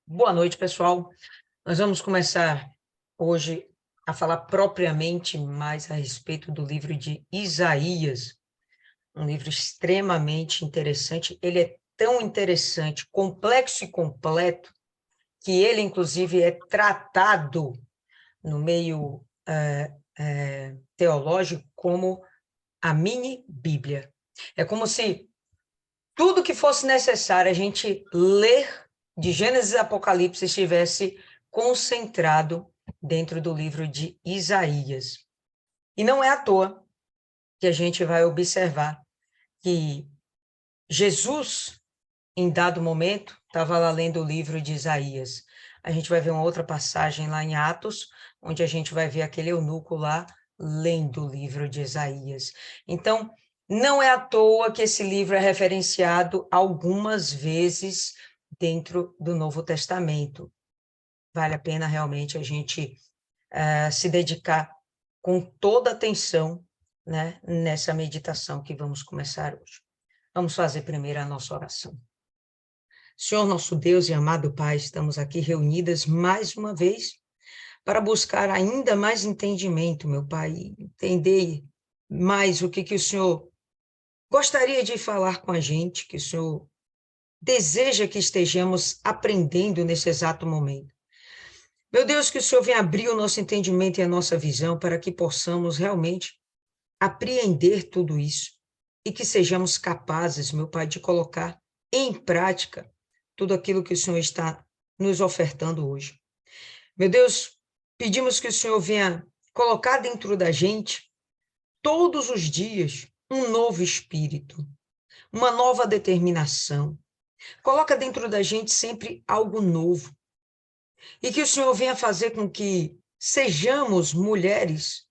Boa noite, pessoal. Nós vamos começar hoje a falar propriamente mais a respeito do livro de Isaías, um livro extremamente interessante. Ele é tão interessante, complexo e completo, que ele, inclusive, é tratado no meio teológico como a mini-bíblia. É como se tudo que fosse necessário a gente ler de Gênesis e Apocalipse estivesse concentrado dentro do livro de Isaías. E não é à toa que a gente vai observar que Jesus, em dado momento, estava lá lendo o livro de Isaías. A gente vai ver uma outra passagem lá em Atos, onde a gente vai ver aquele eunuco lá lendo o livro de Isaías. Então, não é à toa que esse livro é referenciado algumas vezes dentro do Novo Testamento. Vale a pena realmente a gente se dedicar com toda atenção, né, nessa meditação que vamos começar hoje. Vamos fazer primeiro a nossa oração. Senhor, nosso Deus e amado Pai, estamos aqui reunidas mais uma vez para buscar ainda mais entendimento, meu Pai, entender mais o que o Senhor gostaria de falar com a gente, que o Senhor deseja que estejamos aprendendo nesse exato momento. Meu Deus, que o Senhor venha abrir o nosso entendimento e a nossa visão para que possamos realmente apreender tudo isso e que sejamos capazes, meu Pai, de colocar em prática tudo aquilo que o Senhor está nos ofertando hoje. Meu Deus, pedimos que o Senhor venha colocar dentro da gente, todos os dias, um novo espírito, uma nova determinação. Coloca dentro da gente sempre algo novo. E que o Senhor venha fazer com que sejamos mulheres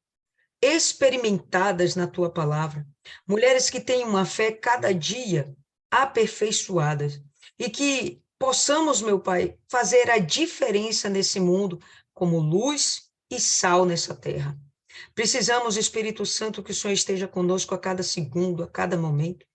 experimentadas na tua palavra, mulheres que têm uma fé cada dia aperfeiçoada e que possamos, meu Pai, fazer a diferença nesse mundo como luz e sal nessa terra. Precisamos, Espírito Santo, que o Senhor esteja conosco a cada segundo, a cada momento.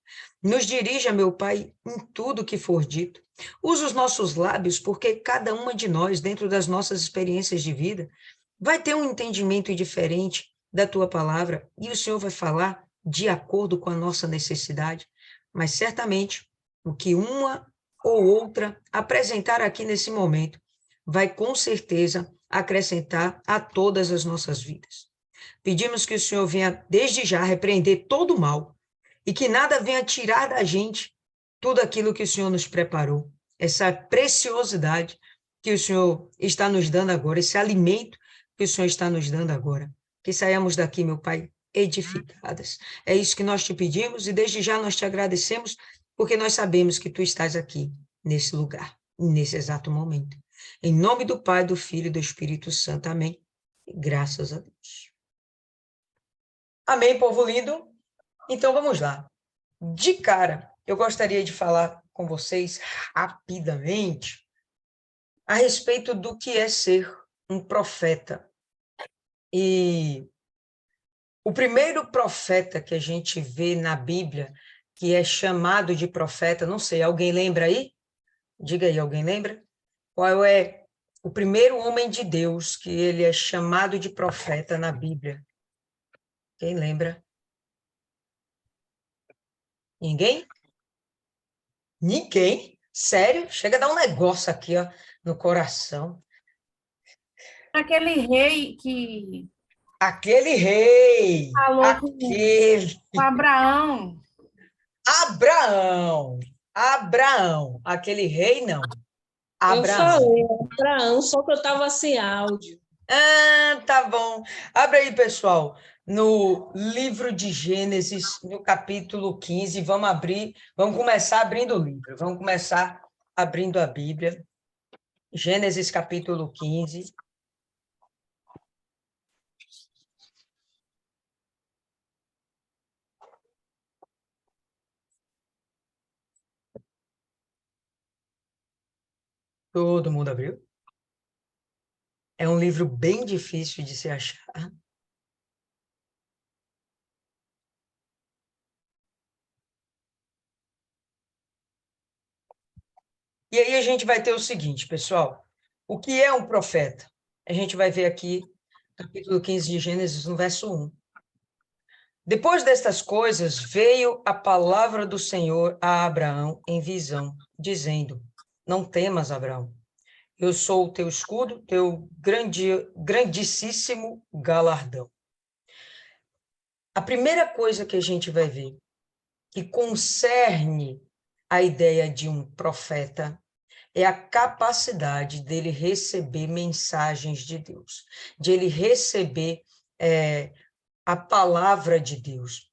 Nos dirija, meu Pai, em tudo que for dito. Usa os nossos lábios, porque cada uma de nós, dentro das nossas experiências de vida, vai ter um entendimento diferente da tua palavra e o Senhor vai falar de acordo com a nossa necessidade. Mas certamente, o que uma ou outra apresentar aqui nesse momento vai com certeza acrescentar a todas as nossas vidas. Pedimos que o Senhor venha, desde já, repreender todo o mal e que nada venha tirar da gente tudo aquilo que o Senhor nos preparou, essa preciosidade que o Senhor está nos dando agora, esse alimento que o Senhor está nos dando agora. Que saiamos daqui, meu Pai, edificadas. É isso que nós te pedimos e desde já nós te agradecemos, porque nós sabemos que tu estás aqui, nesse lugar, nesse exato momento. Em nome do Pai, do Filho e do Espírito Santo. Amém. E graças a Deus. Amém, povo lindo? Então vamos lá. De cara, eu gostaria de falar com vocês rapidamente a respeito do que é ser um profeta. E o primeiro profeta que a gente vê na Bíblia, que é chamado de profeta, não sei, alguém lembra aí? Diga aí, alguém lembra? Qual é o primeiro homem de Deus que ele é chamado de profeta na Bíblia? Quem lembra? Ninguém? Ninguém? Sério? Chega a dar um negócio aqui, ó, no coração. Aquele rei que Aquele rei, falou aquele com Abraão. Abraão, Abraão, aquele rei não, Eu Abraão. falei, Abraão, só que eu estava sem áudio. Ah, tá bom. Abre aí, pessoal, no livro de Gênesis, no capítulo 15, vamos abrir, vamos começar abrindo o livro, vamos começar abrindo a Bíblia. Gênesis capítulo 15. Todo mundo abriu? É um livro bem difícil de se achar. E aí a gente vai ter o seguinte, pessoal. O que é um profeta? A gente vai ver aqui, capítulo 15 de Gênesis, no verso 1. Depois destas coisas, veio a palavra do Senhor a Abraão em visão, dizendo: Não temas, Abraão. Eu sou o teu escudo, teu grandíssimo galardão. A primeira coisa que a gente vai ver, que concerne a ideia de um profeta, é a capacidade dele receber mensagens de Deus, de ele receber a palavra de Deus.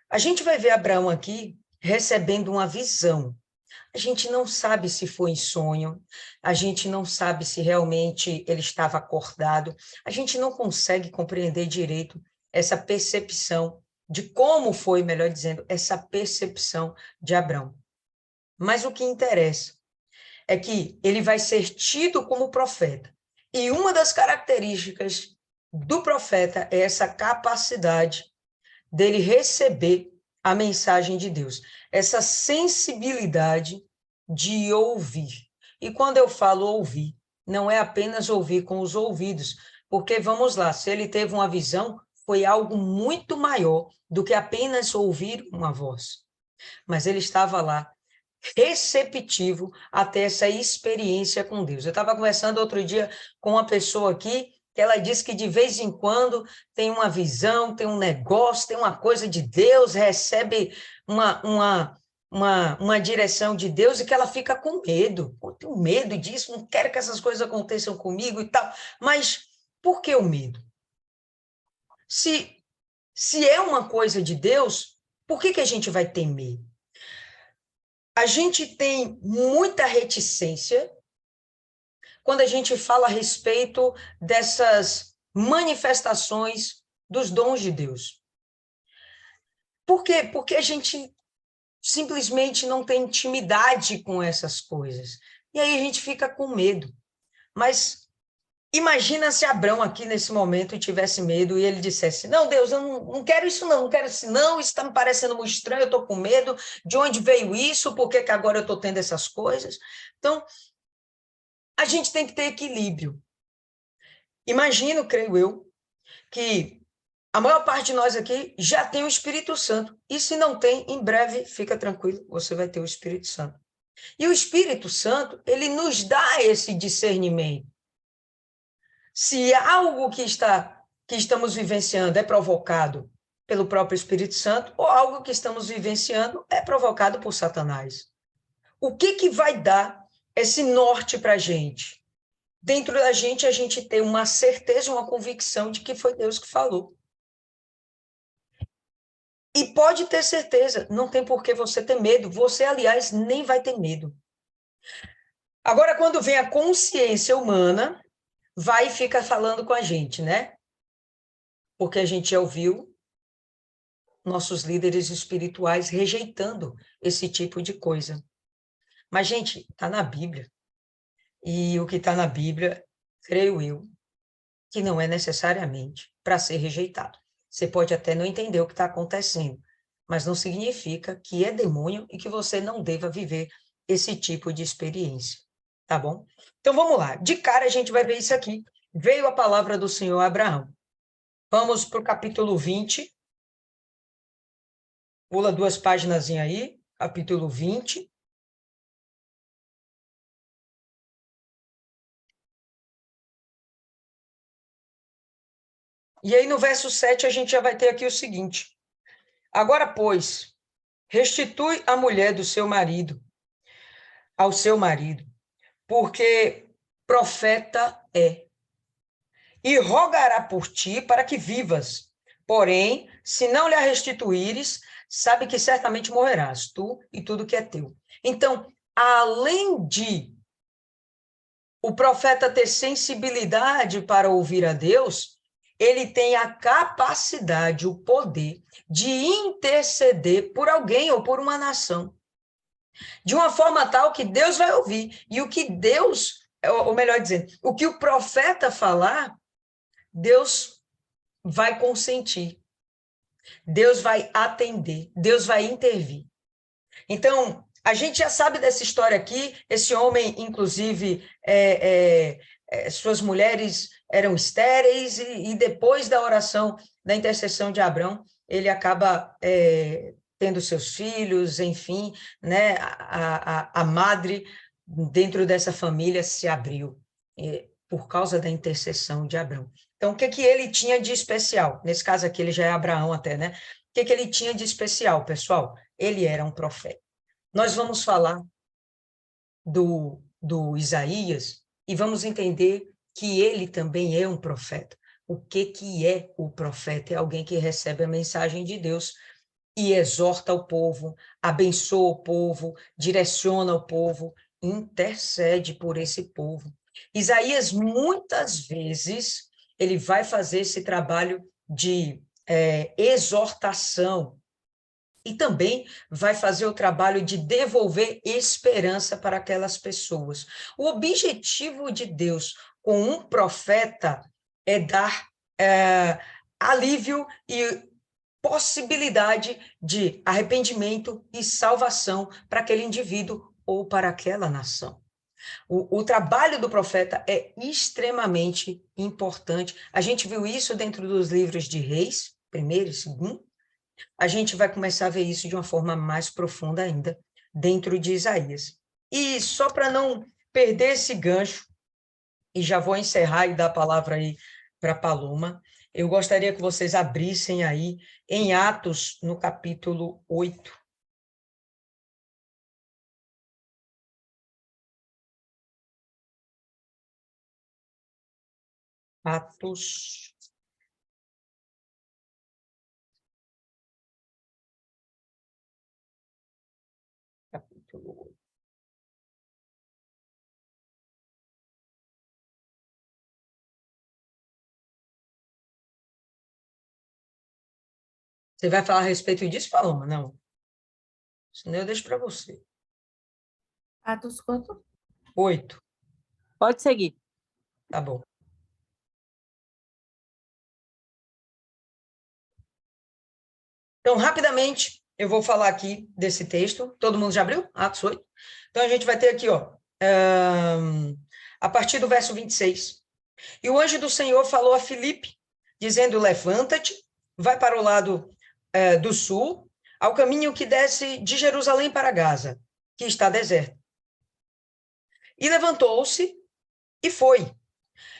A gente vai ver Abraão aqui recebendo uma visão. A gente não sabe se foi em sonho, a gente não sabe se realmente ele estava acordado, a gente não consegue compreender direito essa percepção de como foi, melhor dizendo, essa percepção de Abraão. Mas o que interessa é que ele vai ser tido como profeta. E uma das características do profeta é essa capacidade dele receber a mensagem de Deus, essa sensibilidade de ouvir. E quando eu falo ouvir, não é apenas ouvir com os ouvidos, porque, vamos lá, se ele teve uma visão, foi algo muito maior do que apenas ouvir uma voz. Mas ele estava lá, receptivo até essa experiência com Deus. Eu estava conversando outro dia com uma pessoa aqui, que ela disse que de vez em quando tem uma visão, tem um negócio, tem uma coisa de Deus, recebe uma direção de Deus e que ela fica com medo. Eu tenho medo disso, não quero que essas coisas aconteçam comigo e tal. Mas por que o medo? Se é uma coisa de Deus, por que a gente vai ter medo? A gente tem muita reticência quando a gente fala a respeito dessas manifestações dos dons de Deus. Por quê? Porque a gente simplesmente não tem intimidade com essas coisas. E aí a gente fica com medo. Mas imagina se Abraão aqui nesse momento tivesse medo e ele dissesse: Não, Deus, eu não quero isso não quero isso não, isso está me parecendo muito estranho, eu estou com medo, de onde veio isso, por que agora eu estou tendo essas coisas? Então, a gente tem que ter equilíbrio. Imagino, creio eu, que a maior parte de nós aqui já tem o Espírito Santo. E se não tem, em breve, fica tranquilo, você vai ter o Espírito Santo. E o Espírito Santo, ele nos dá esse discernimento. Se algo que estamos vivenciando é provocado pelo próprio Espírito Santo, ou algo que estamos vivenciando é provocado por Satanás. O que vai dar esse norte para a gente? Dentro da gente, a gente tem uma certeza, uma convicção de que foi Deus que falou. E pode ter certeza, não tem por que você ter medo. Você, aliás, nem vai ter medo. Agora, quando vem a consciência humana, vai e fica falando com a gente, né? Porque a gente já ouviu nossos líderes espirituais rejeitando esse tipo de coisa. Mas, gente, está na Bíblia. E o que está na Bíblia, creio eu, que não é necessariamente para ser rejeitado. Você pode até não entender o que está acontecendo, mas não significa que é demônio e que você não deva viver esse tipo de experiência, tá bom? Então, vamos lá. De cara, a gente vai ver isso aqui. Veio a palavra do Senhor a Abraão. Vamos para o capítulo 20. Pula 2 páginas aí, capítulo 20. E aí, no verso 7, a gente já vai ter aqui o seguinte: Agora, pois, restitui a mulher do seu marido ao seu marido, porque profeta é, e rogará por ti para que vivas. Porém, se não lhe a restituíres, sabe que certamente morrerás, tu e tudo que é teu. Então, além de o profeta ter sensibilidade para ouvir a Deus, ele tem a capacidade, o poder de interceder por alguém ou por uma nação. De uma forma tal que Deus vai ouvir. E o que Deus, ou melhor dizendo, o que o profeta falar, Deus vai consentir. Deus vai atender. Deus vai intervir. Então, A gente já sabe dessa história aqui. Esse homem, inclusive, suas mulheres eram estéreis, e depois da oração, da intercessão de Abrão, ele acaba tendo seus filhos, enfim, né? A madre dentro dessa família se abriu por causa da intercessão de Abrão. Então, o que ele tinha de especial? Nesse caso aqui, ele já é Abraão até, né? O que ele tinha de especial, pessoal? Ele era um profeta. Nós vamos falar do Isaías e vamos entender que ele também é um profeta. O que é o profeta? É alguém que recebe a mensagem de Deus e exorta o povo, abençoa o povo, direciona o povo, intercede por esse povo. Isaías, muitas vezes, ele vai fazer esse trabalho de exortação, e também vai fazer o trabalho de devolver esperança para aquelas pessoas. O objetivo de Deus com um profeta é dar alívio e possibilidade de arrependimento e salvação para aquele indivíduo ou para aquela nação. O trabalho do profeta é extremamente importante. A gente viu isso dentro dos livros de Reis, 1º e 2º. A gente vai começar a ver isso de uma forma mais profunda ainda, dentro de Isaías. E só para não perder esse gancho, e já vou encerrar e dar a palavra aí para a Paloma, eu gostaria que vocês abrissem aí em Atos, no capítulo 8. Atos, capítulo 8. Você vai falar a respeito disso, Paloma? Não. Senão eu deixo para você. Atos quanto? 8. Pode seguir. Tá bom. Então, rapidamente, eu vou falar aqui desse texto. Todo mundo já abriu? Atos 8. Então, a gente vai ter aqui, ó, a partir do verso 26. E o anjo do Senhor falou a Filipe, dizendo, levanta-te, vai para o lado do sul, ao caminho que desce de Jerusalém para Gaza, que está deserto. E levantou-se e foi.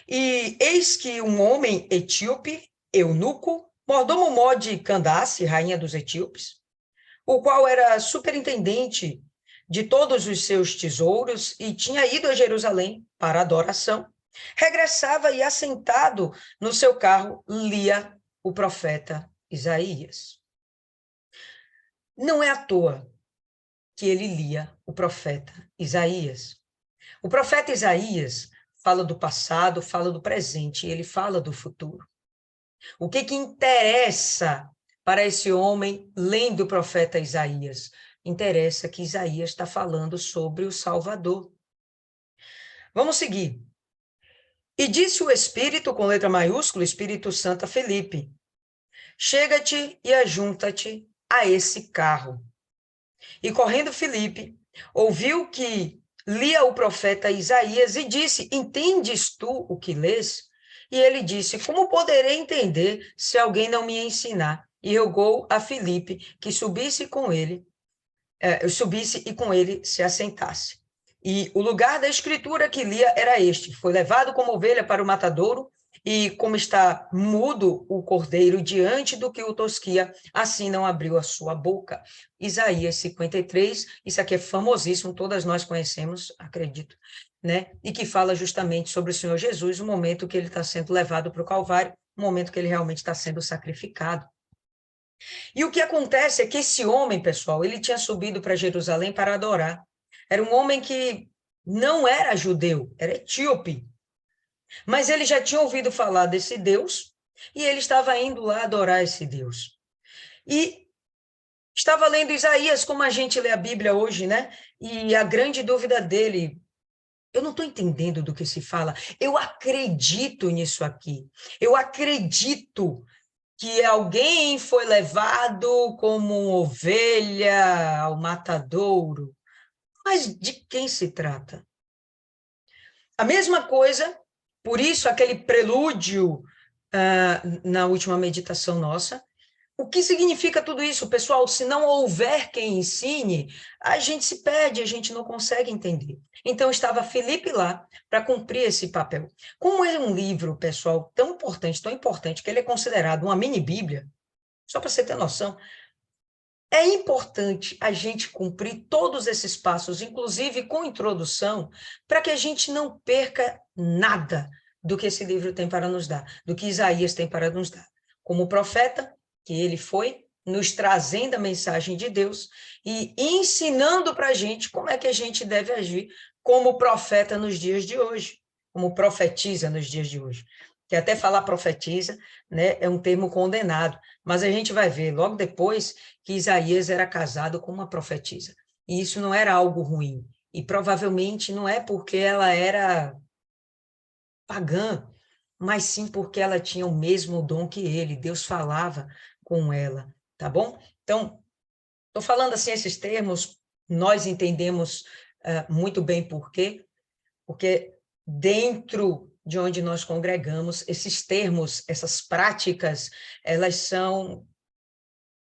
E eis que um homem etíope, eunuco, mordomo de Candace, rainha dos etíopes, o qual era superintendente de todos os seus tesouros e tinha ido a Jerusalém para adoração, regressava e, assentado no seu carro, lia o profeta Isaías. Não é à toa que ele lia o profeta Isaías. O profeta Isaías fala do passado, fala do presente, e ele fala do futuro. O que interessa para esse homem lendo o profeta Isaías? Interessa que Isaías está falando sobre o Salvador. Vamos seguir. E disse o Espírito, com letra maiúscula, Espírito Santo a Filipe, chega-te e ajunta-te a esse carro. E correndo Filipe, ouviu que lia o profeta Isaías e disse, entendes tu o que lês? E ele disse, como poderei entender se alguém não me ensinar? E rogou a Filipe que subisse e com ele se assentasse. E o lugar da escritura que lia era este, foi levado como ovelha para o matadouro, e como está mudo o cordeiro diante do que o tosquia, assim não abriu a sua boca. Isaías 53, isso aqui é famosíssimo, todas nós conhecemos, acredito, né? E que fala justamente sobre o Senhor Jesus, o momento que ele está sendo levado para o Calvário, o momento que ele realmente está sendo sacrificado. E o que acontece é que esse homem, pessoal, ele tinha subido para Jerusalém para adorar. Era um homem que não era judeu, era etíope. Mas ele já tinha ouvido falar desse Deus e ele estava indo lá adorar esse Deus. E estava lendo Isaías, como a gente lê a Bíblia hoje, né? E a grande dúvida dele, eu não estou entendendo do que se fala, eu acredito nisso aqui, eu acredito que alguém foi levado como ovelha ao matadouro, Mas de quem se trata? A mesma coisa, por isso aquele prelúdio na última meditação nossa. O que significa tudo isso, pessoal? Se não houver quem ensine, a gente se perde, a gente não consegue entender. Então, estava Felipe lá para cumprir esse papel. Como é um livro, pessoal, tão importante, que ele é considerado uma mini-bíblia, só para você ter noção, é importante a gente cumprir todos esses passos, inclusive com introdução, para que a gente não perca nada do que esse livro tem para nos dar, do que Isaías tem para nos dar. Como profeta, que ele foi, nos trazendo a mensagem de Deus e ensinando para a gente como é que a gente deve agir como profeta nos dias de hoje, como profetiza nos dias de hoje. Que até falar profetiza, né, é um termo condenado, mas a gente vai ver logo depois que Isaías era casado com uma profetisa. E isso não era algo ruim. E provavelmente não é porque ela era pagã, mas sim porque ela tinha o mesmo dom que ele. Deus falava com ela, tá bom? Então, estou falando assim esses termos, nós entendemos muito bem por quê, porque dentro de onde nós congregamos, esses termos, essas práticas, elas são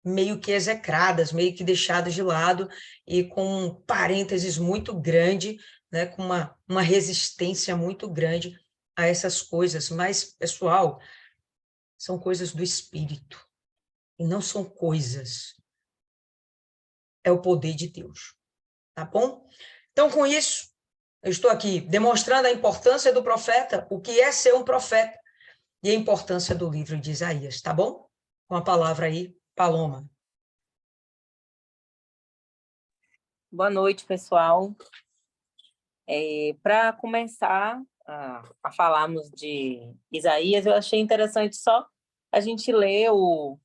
meio que execradas, meio que deixadas de lado e com um parênteses muito grande, né, com uma resistência muito grande a essas coisas. Mas, pessoal, são coisas do espírito e não são coisas. É o poder de Deus, tá bom? Então, com isso, eu estou aqui demonstrando a importância do profeta, o que é ser um profeta e a importância do livro de Isaías, tá bom? Com a palavra aí, Paloma. Boa noite, pessoal. Para começar a falarmos de Isaías, eu achei interessante só a gente ler o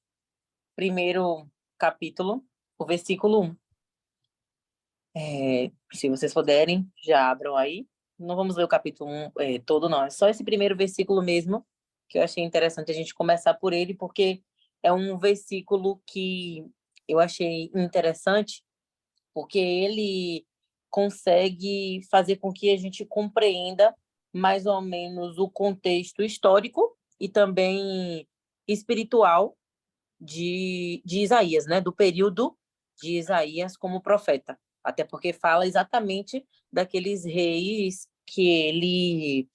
primeiro capítulo, o versículo 1. Se vocês puderem, já abram aí. Não vamos ler o capítulo 1 todo, não. É só esse primeiro versículo mesmo, que eu achei interessante a gente começar por ele, porque é um versículo que eu achei interessante, porque ele consegue fazer com que a gente compreenda mais ou menos o contexto histórico e também espiritual de Isaías, né? Do período de Isaías como profeta. Até porque fala exatamente daqueles reis que ele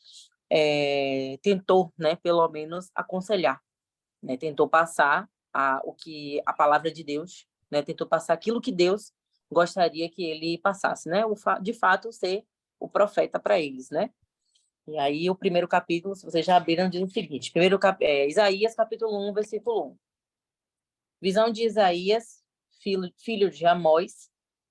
tentou, né, pelo menos, aconselhar, né? Tentou passar o que a palavra de Deus, né? Tentou passar aquilo que Deus gostaria que ele passasse, né? De fato, ser o profeta para eles, né? E aí, o primeiro capítulo, se vocês já abriram, diz o seguinte: Isaías, capítulo 1, versículo 1. Visão de Isaías, filho de Amós,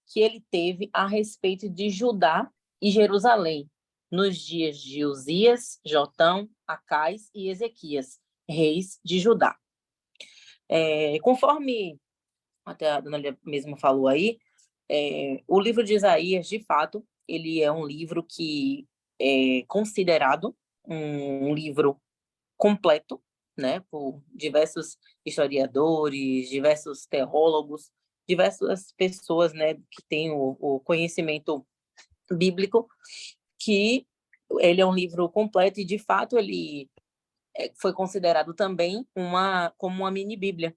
que ele teve a respeito de Judá e Jerusalém, nos dias de Uzias, Jotão, Acais e Ezequias, reis de Judá. Conforme até a dona Lia mesmo falou aí, o livro de Isaías, de fato, ele é um livro que é considerado um livro completo, né, por diversos historiadores, diversos teólogos, diversas pessoas, né, que têm o conhecimento bíblico, que ele é um livro completo e, de fato, ele foi considerado também como uma mini-bíblia.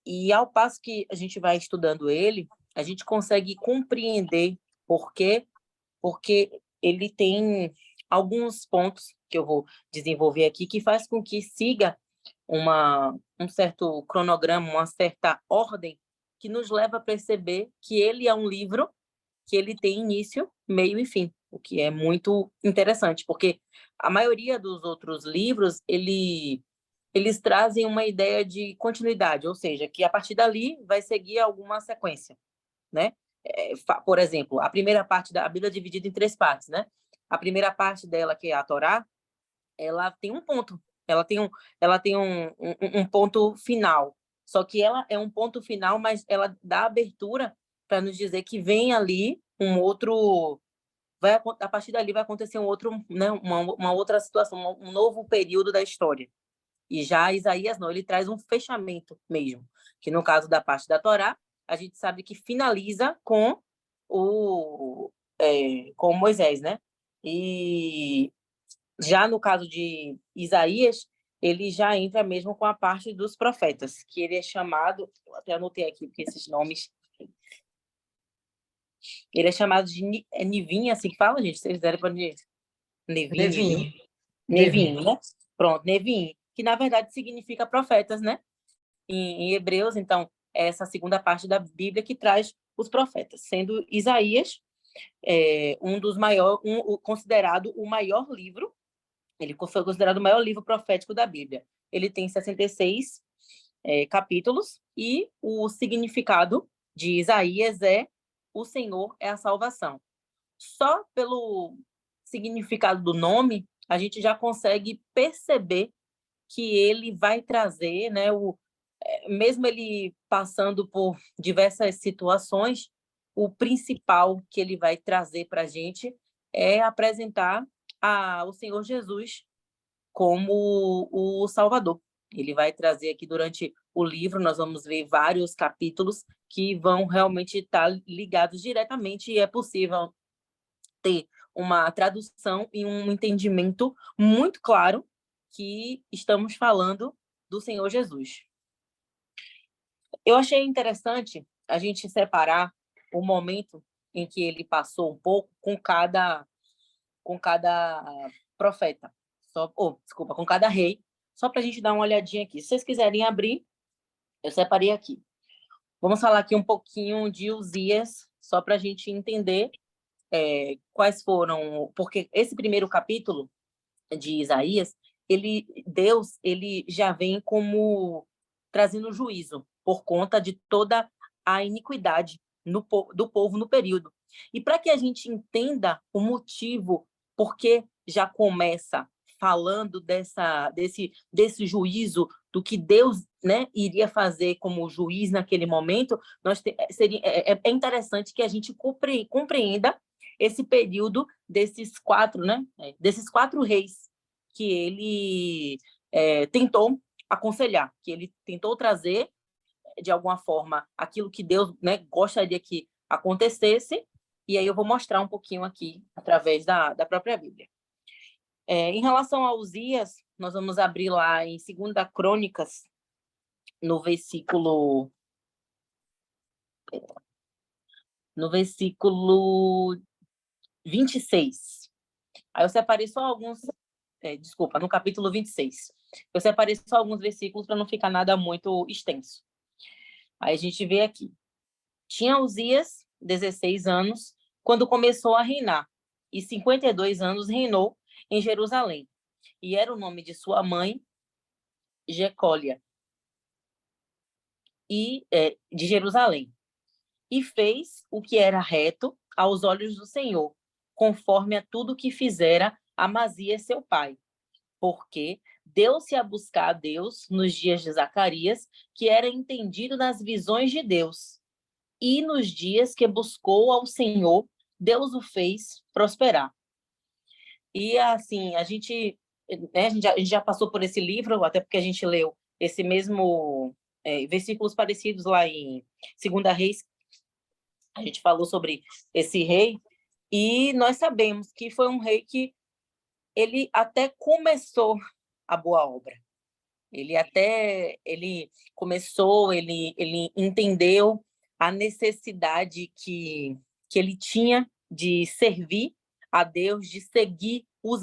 E, ao passo que a gente vai estudando ele, a gente consegue compreender por quê, porque ele tem alguns pontos que eu vou desenvolver aqui que faz com que siga um certo cronograma, uma certa ordem que nos leva a perceber que ele é um livro que ele tem início, meio e fim, o que é muito interessante, porque a maioria dos outros livros, eles trazem uma ideia de continuidade, ou seja, que a partir dali vai seguir alguma sequência, né? Por exemplo, a primeira parte da Bíblia é dividida em 3 partes, né? A primeira parte dela, que é a Torá, ela tem um ponto, ela tem um ponto final, só que ela é um ponto final, mas ela dá abertura para nos dizer que vem ali um outro, a partir dali vai acontecer um outro, né, uma outra situação, um novo período da história. E já Isaías não, ele traz um fechamento mesmo, que no caso da parte da Torá, a gente sabe que finaliza com com Moisés, né? E já no caso de Isaías, ele já entra mesmo com a parte dos profetas, que ele é chamado, eu até anotei aqui, porque esses nomes, ele é chamado de Nivim, assim que fala, gente? Vocês deram para Nevim, Nevinho. Nevim, né? Pronto, Nevim, que na verdade significa profetas, né? Em Hebreus, então, é essa segunda parte da Bíblia que traz os profetas, sendo Isaías um dos maiores, considerado o maior livro. Ele foi considerado o maior livro profético da Bíblia. Ele tem 66 capítulos e o significado de Isaías é o Senhor é a salvação. Só pelo significado do nome, a gente já consegue perceber que ele vai trazer, né, mesmo ele passando por diversas situações, o principal que ele vai trazer para a gente é apresentar o Senhor Jesus como o Salvador. Ele vai trazer aqui durante o livro, nós vamos ver vários capítulos que vão realmente estar ligados diretamente e é possível ter uma tradução e um entendimento muito claro que estamos falando do Senhor Jesus. Eu achei interessante a gente separar o momento em que ele passou um pouco com cada profeta, com cada rei, só para a gente dar uma olhadinha aqui. Se vocês quiserem abrir, eu separei aqui. Vamos falar aqui um pouquinho de Uzias, só para a gente entender quais foram, porque esse primeiro capítulo de Isaías, Deus já vem como trazendo juízo por conta de toda a iniquidade do povo no período. E para que a gente entenda o motivo por que já começa falando desse juízo, do que Deus, né, iria fazer como juiz naquele momento, é interessante que a gente compreenda esse período desses quatro reis que ele tentou aconselhar, que ele tentou trazer, de alguma forma, aquilo que Deus, né, gostaria que acontecesse, e aí eu vou mostrar um pouquinho aqui, através da própria Bíblia. Em relação a Uzias, nós vamos abrir lá em 2 Crônicas, no versículo 26. Aí eu separei só alguns... no capítulo 26. Eu separei só alguns versículos para não ficar nada muito extenso. Aí a gente vê aqui. Tinha Uzias 16 anos quando começou a reinar, e 52 anos reinou em Jerusalém. E era o nome de sua mãe, Jecólia, de Jerusalém. E fez o que era reto aos olhos do Senhor, conforme a tudo que fizera Amazias seu pai. Porque deu-se a buscar a Deus nos dias de Zacarias, que era entendido nas visões de Deus. E nos dias que buscou ao Senhor, Deus o fez prosperar. E assim, a gente já passou por esse livro, até porque a gente leu esse mesmo versículos parecidos lá em 2 Reis. A gente falou sobre esse rei, e nós sabemos que foi um rei que ele até começou a boa obra. Ele começou, ele entendeu a necessidade que ele tinha de servir a Deus, de seguir os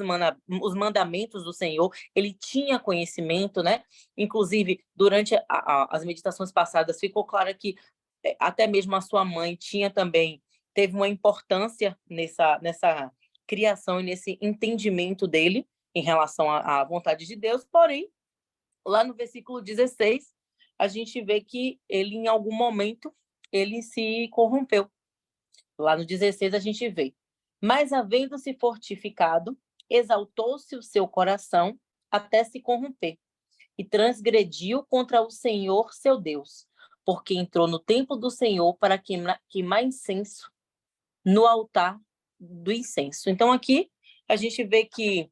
mandamentos do Senhor. Ele tinha conhecimento, né? Inclusive, durante as meditações passadas, ficou claro que até mesmo a sua mãe teve uma importância nessa criação e nesse entendimento dele em relação à vontade de Deus. Porém, lá no versículo 16, a gente vê que ele, em algum momento, ele se corrompeu. Lá no 16, a gente vê: mas, havendo-se fortificado, exaltou-se o seu coração até se corromper, e transgrediu contra o Senhor, seu Deus, porque entrou no templo do Senhor para queimar incenso no altar do incenso. Então, aqui, a gente vê que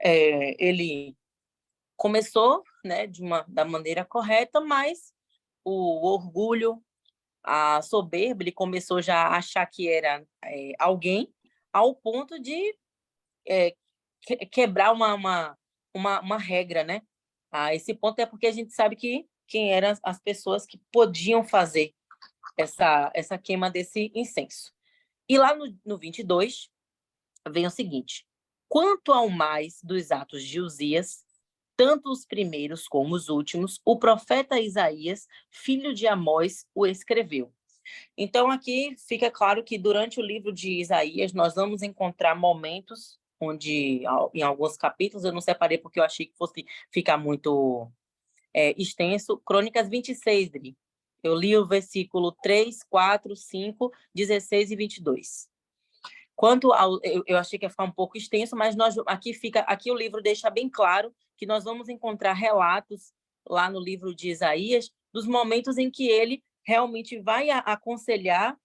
ele começou, né, da maneira correta, mas o orgulho, a soberba, ele começou já a achar que era alguém, ao ponto de quebrar uma regra, né? Esse ponto é porque a gente sabe quem eram as pessoas que podiam fazer essa queima desse incenso. E lá no 22, vem o seguinte: quanto ao mais dos atos de Uzias, tanto os primeiros como os últimos, o profeta Isaías, filho de Amós, o escreveu. Então, aqui fica claro que durante o livro de Isaías, nós vamos encontrar momentos onde, em alguns capítulos, eu não separei porque eu achei que fosse ficar muito extenso, Crônicas 26, Dri. Eu li o versículo 3, 4, 5, 16 e 22. Quanto ao, eu achei que ia ficar um pouco extenso, mas aqui o livro deixa bem claro que nós vamos encontrar relatos lá no livro de Isaías dos momentos em que ele realmente vai aconselhar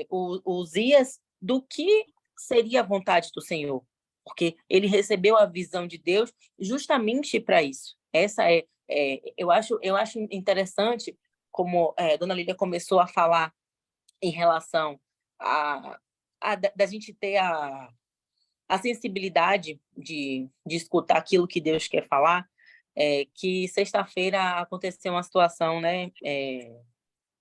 o Uzias do que seria a vontade do Senhor, porque ele recebeu a visão de Deus justamente para isso. Essa eu acho interessante como Dona Lília começou a falar em relação da gente ter a sensibilidade de escutar aquilo que Deus quer falar, que sexta-feira aconteceu uma situação, né,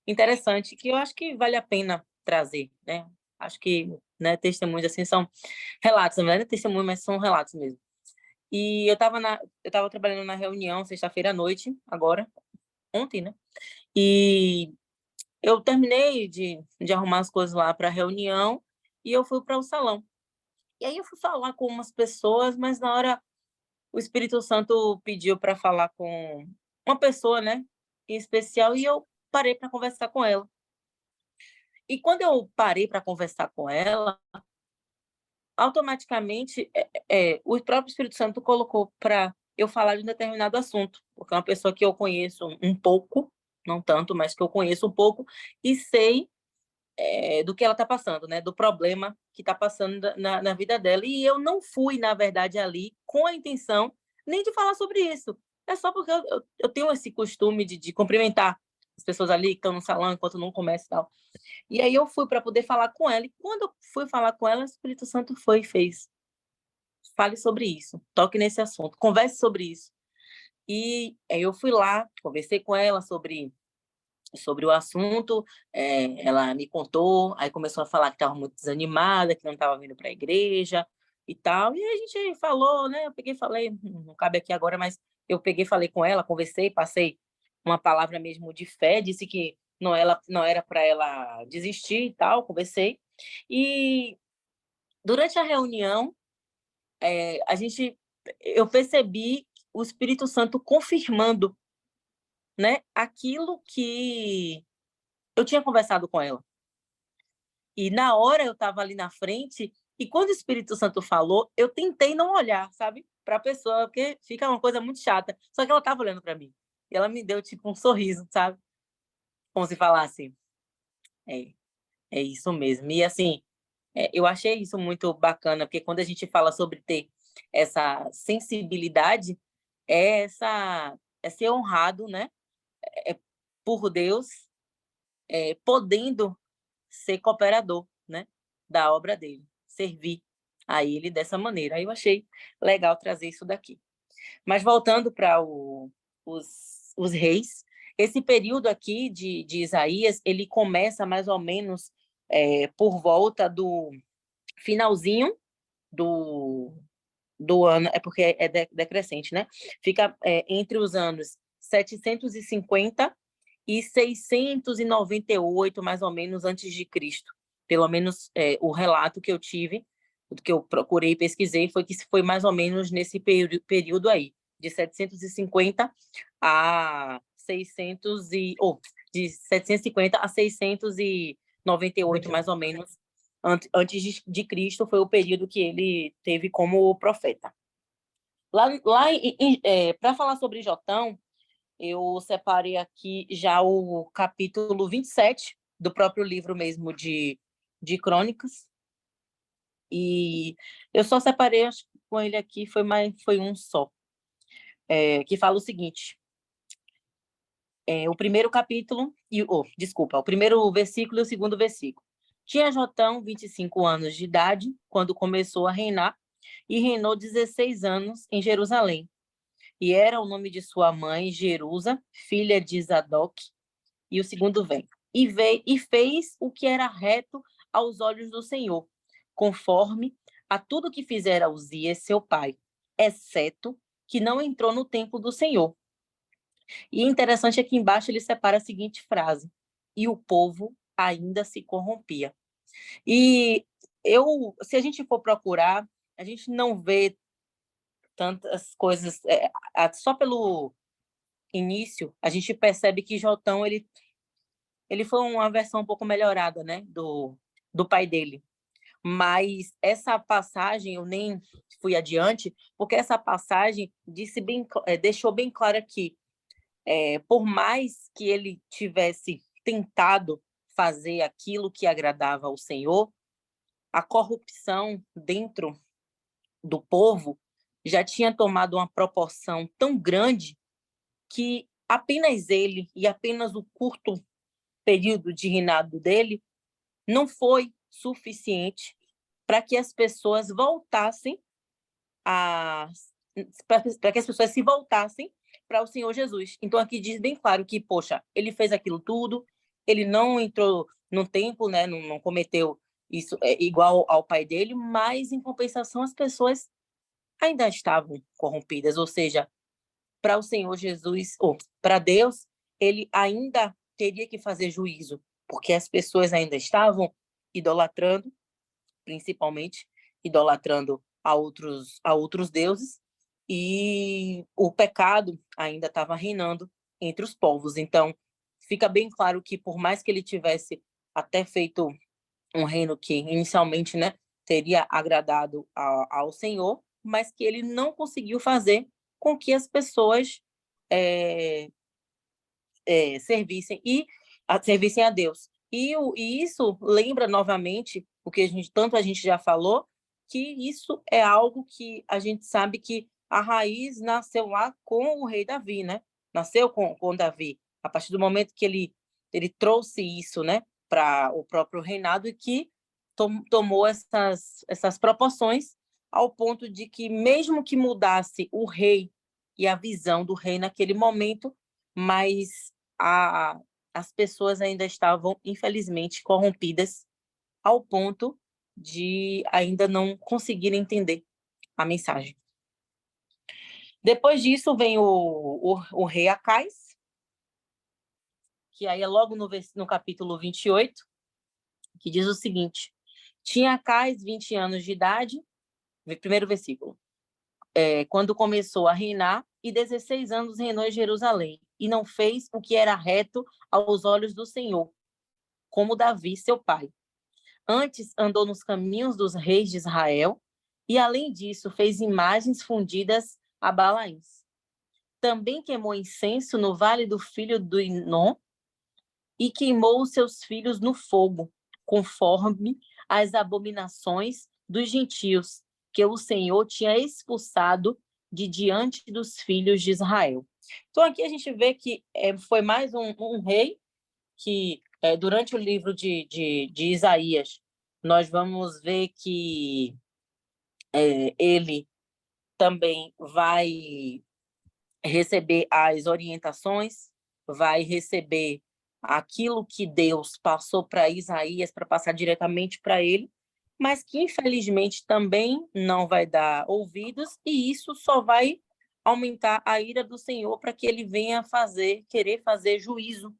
interessante, que eu acho que vale a pena trazer, né? Acho que, né, testemunhos assim são relatos, não é testemunho, mas são relatos mesmo. E eu estava trabalhando na reunião sexta-feira à noite, agora, ontem, né? E eu terminei de arrumar as coisas lá para a reunião e eu fui para o salão. E aí eu fui falar com umas pessoas, mas na hora o Espírito Santo pediu para falar com uma pessoa, né, em especial, e eu parei para conversar com ela. E quando eu parei para conversar com ela, automaticamente o próprio Espírito Santo colocou para eu falar de um determinado assunto, porque é uma pessoa que eu conheço um pouco, não tanto, mas que eu conheço um pouco, e sei do que ela está passando, né? Do problema que está passando na vida dela. E eu não fui, na verdade, ali com a intenção nem de falar sobre isso. É só porque eu tenho esse costume de cumprimentar as pessoas ali que estão no salão enquanto não começa e tal. E aí eu fui para poder falar com ela. E quando eu fui falar com ela, o Espírito Santo foi e fez. Fale sobre isso, toque nesse assunto, converse sobre isso. E aí eu fui lá, conversei com ela sobre o assunto, ela me contou, aí começou a falar que estava muito desanimada, que não estava vindo para a igreja e tal, e a gente falou, né, eu peguei e falei, não cabe aqui agora, mas eu peguei e falei com ela, conversei, passei uma palavra mesmo de fé, disse que não era para ela desistir e tal, conversei, e durante a reunião, eu percebi o Espírito Santo confirmando, né, aquilo que eu tinha conversado com ela. E na hora eu estava ali na frente, e quando o Espírito Santo falou, eu tentei não olhar, sabe, para a pessoa, porque fica uma coisa muito chata. Só que ela estava olhando para mim. E ela me deu tipo um sorriso, sabe? Como se falasse, é, é isso mesmo. E assim, eu achei isso muito bacana, porque quando a gente fala sobre ter essa sensibilidade, é ser honrado, né? Por Deus, podendo ser cooperador, né, da obra dele, servir a ele dessa maneira. Aí eu achei legal trazer isso daqui. Mas voltando para os reis, esse período aqui de Isaías, ele começa mais ou menos por volta do finalzinho do ano, é porque é decrescente, né? Fica entre os anos 750 e 698, mais ou menos, antes de Cristo. Pelo menos o relato que eu tive, do que eu procurei e pesquisei, foi que foi mais ou menos nesse período aí, de 750 a 600 de 750 a 698, mais ou menos, antes de Cristo, foi o período que ele teve como profeta. Lá para falar sobre Jotão, eu separei aqui já o capítulo 27 do próprio livro mesmo de Crônicas. E eu só separei, acho que com ele aqui foi um só, que fala o seguinte: o primeiro capítulo, o primeiro versículo e o segundo versículo. Tinha Jotão 25 anos de idade quando começou a reinar, e reinou 16 anos em Jerusalém. E era o nome de sua mãe, Jerusa, filha de Zadok. E o segundo vem. E fez o que era reto aos olhos do Senhor, conforme a tudo que fizera Uzias, seu pai, exceto que não entrou no templo do Senhor. E interessante aqui embaixo ele separa a seguinte frase: e o povo ainda se corrompia. E se a gente for procurar, a gente não vê tantas coisas, só pelo início, a gente percebe que Jotão, ele foi uma versão um pouco melhorada, né, do pai dele. Mas essa passagem, eu nem fui adiante, porque essa passagem deixou bem claro que, por mais que ele tivesse tentado fazer aquilo que agradava ao Senhor, a corrupção dentro do povo já tinha tomado uma proporção tão grande que apenas ele e apenas o curto período de reinado dele não foi suficiente para que as pessoas voltassem para que as pessoas se voltassem para o Senhor Jesus. Então aqui diz bem claro que, poxa, ele fez aquilo tudo, ele não entrou no templo, né, não cometeu isso igual ao pai dele, mas em compensação as pessoas ainda estavam corrompidas, ou seja, para o Senhor Jesus, ou para Deus, ele ainda teria que fazer juízo, porque as pessoas ainda estavam idolatrando, principalmente idolatrando a outros deuses, e o pecado ainda estava reinando entre os povos. Então, fica bem claro que, por mais que ele tivesse até feito um reino que inicialmente, né, teria agradado ao Senhor, mas que ele não conseguiu fazer com que as pessoas servissem a Deus. E isso lembra novamente o que tanto a gente já falou, que isso é algo que a gente sabe que a raiz nasceu lá com o rei Davi, né? Nasceu com Davi. A partir do momento que ele trouxe isso, né, para o próprio reinado, e que tomou essas proporções ao ponto de que, mesmo que mudasse o rei e a visão do rei naquele momento, mas as pessoas ainda estavam, infelizmente, corrompidas ao ponto de ainda não conseguirem entender a mensagem. Depois disso vem o rei Acais, que aí é logo no capítulo 28, que diz o seguinte: tinha Acais 20 anos de idade, primeiro versículo, quando começou a reinar, e 16 anos reinou em Jerusalém, e não fez o que era reto aos olhos do Senhor, como Davi, seu pai. Antes andou nos caminhos dos reis de Israel, e além disso fez imagens fundidas a Balaíns. Também queimou incenso no vale do filho do Inom, e queimou os seus filhos no fogo, conforme as abominações dos gentios, que o Senhor tinha expulsado de diante dos filhos de Israel. Então aqui a gente vê que foi mais um rei que, durante o livro de Isaías, nós vamos ver que ele também vai receber as orientações, vai receber aquilo que Deus passou para Isaías para passar diretamente para ele, mas que infelizmente também não vai dar ouvidos, e isso só vai aumentar a ira do Senhor para que ele venha querer fazer juízo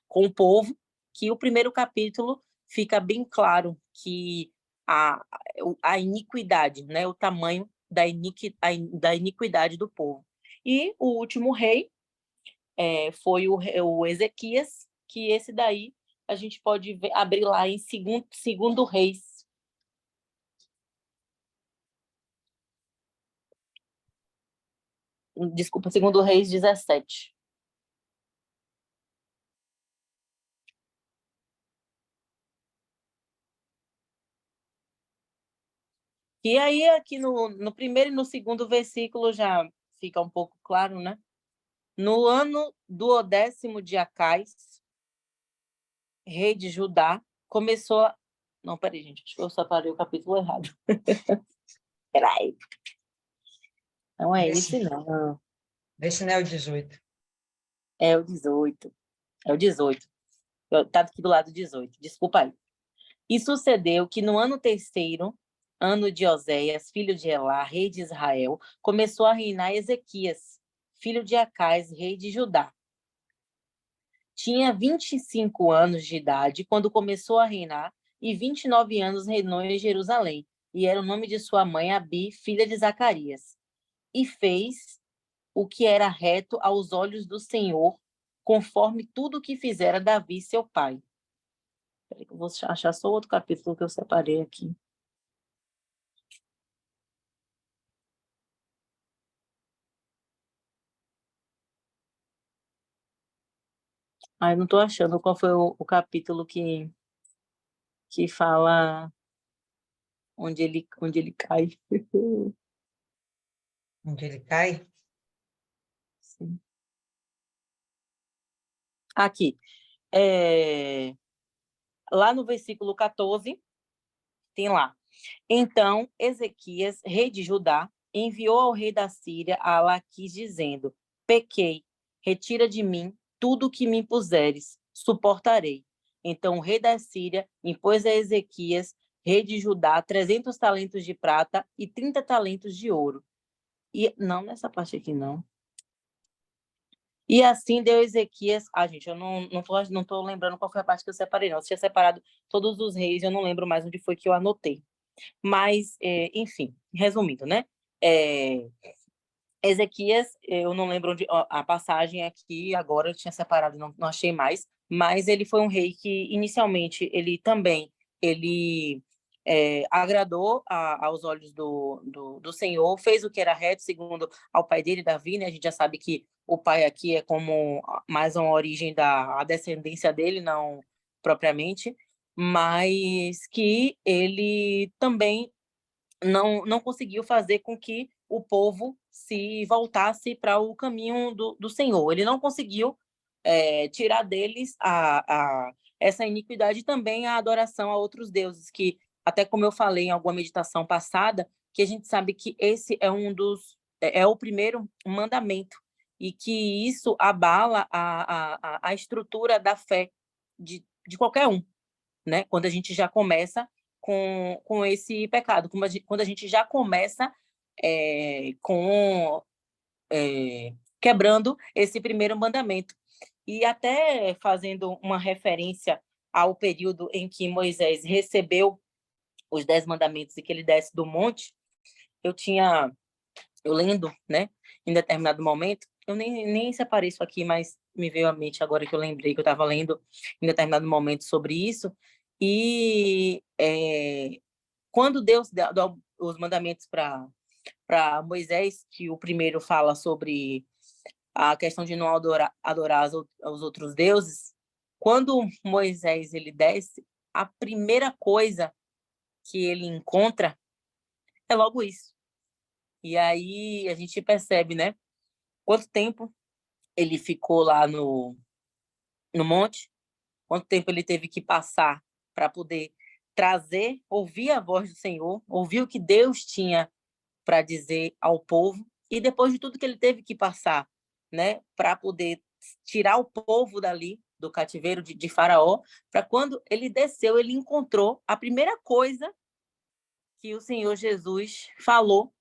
com o povo, que o primeiro capítulo fica bem claro que a iniquidade, né, o tamanho da iniquidade do povo. E o último rei foi o Ezequias, que esse daí a gente pode abrir lá em segundo Reis. Desculpa, segundo Reis 17. E aí, aqui no primeiro e no segundo versículo já fica um pouco claro, né? No ano do 10º de Acais, rei de Judá, começou a... Não, peraí, gente, acho que eu separei o capítulo errado. Peraí. Não é esse, não. Vê se não é o 18. É o 18. É o 18. Tá aqui do lado 18. Desculpa aí. E sucedeu que no ano 3º, ano de Oséias, filho de Elá, rei de Israel, começou a reinar Ezequias, filho de Acais, rei de Judá. Tinha 25 anos de idade quando começou a reinar, e 29 anos reinou em Jerusalém. E era o nome de sua mãe, Abi, filha de Zacarias. E fez o que era reto aos olhos do Senhor, conforme tudo o que fizera Davi, seu pai. Peraí que eu vou achar só outro capítulo que eu separei aqui. Ah, eu não estou achando qual foi o capítulo que fala onde ele cai. Onde ele cai? Sim. Aqui. Lá no versículo 14, tem lá. Então, Ezequias, rei de Judá, enviou ao rei da Síria a Laquis, dizendo: Pequei, retira de mim tudo o que me impuseres, suportarei. Então, o rei da Síria impôs a Ezequias, rei de Judá, 300 talentos de prata e 30 talentos de ouro. E não nessa parte aqui, não. E assim deu Ezequias... gente, eu não tô lembrando qual foi a parte que eu separei, não. Eu tinha separado todos os reis, eu não lembro mais onde foi que eu anotei. Mas, enfim, resumindo, né? Ezequias, eu não lembro onde a passagem aqui, agora eu tinha separado, não achei mais, mas ele foi um rei que, inicialmente, ele agradou aos olhos do Senhor, fez o que era reto, segundo ao pai dele, Davi, né? A gente já sabe que o pai aqui é como mais uma origem da descendência dele, não propriamente, mas que ele também não conseguiu fazer com que o povo se voltasse para o caminho do Senhor. Ele não conseguiu tirar deles essa iniquidade e também a adoração a outros deuses, que, até como eu falei em alguma meditação passada, que a gente sabe que esse é o primeiro mandamento, e que isso abala a estrutura da fé de qualquer um, né? Quando a gente já começa com esse pecado, quando a gente já começa quebrando esse primeiro mandamento. E até fazendo uma referência ao período em que Moisés recebeu os 10 mandamentos e que ele desce do monte, eu lendo, né, em determinado momento, eu nem separei isso aqui, mas me veio à mente agora que eu lembrei que eu estava lendo em determinado momento sobre isso, e quando Deus dá os mandamentos para Moisés, que o primeiro fala sobre a questão de não adorar aos outros deuses, quando Moisés ele desce, a primeira coisa que ele encontra é logo isso. E aí a gente percebe, né? Quanto tempo ele ficou lá no monte, quanto tempo ele teve que passar para poder ouvir a voz do Senhor, ouvir o que Deus tinha para dizer ao povo, e depois de tudo que ele teve que passar, né, para poder tirar o povo dali, do cativeiro de Faraó, para quando ele desceu, ele encontrou a primeira coisa que o Senhor Jesus falou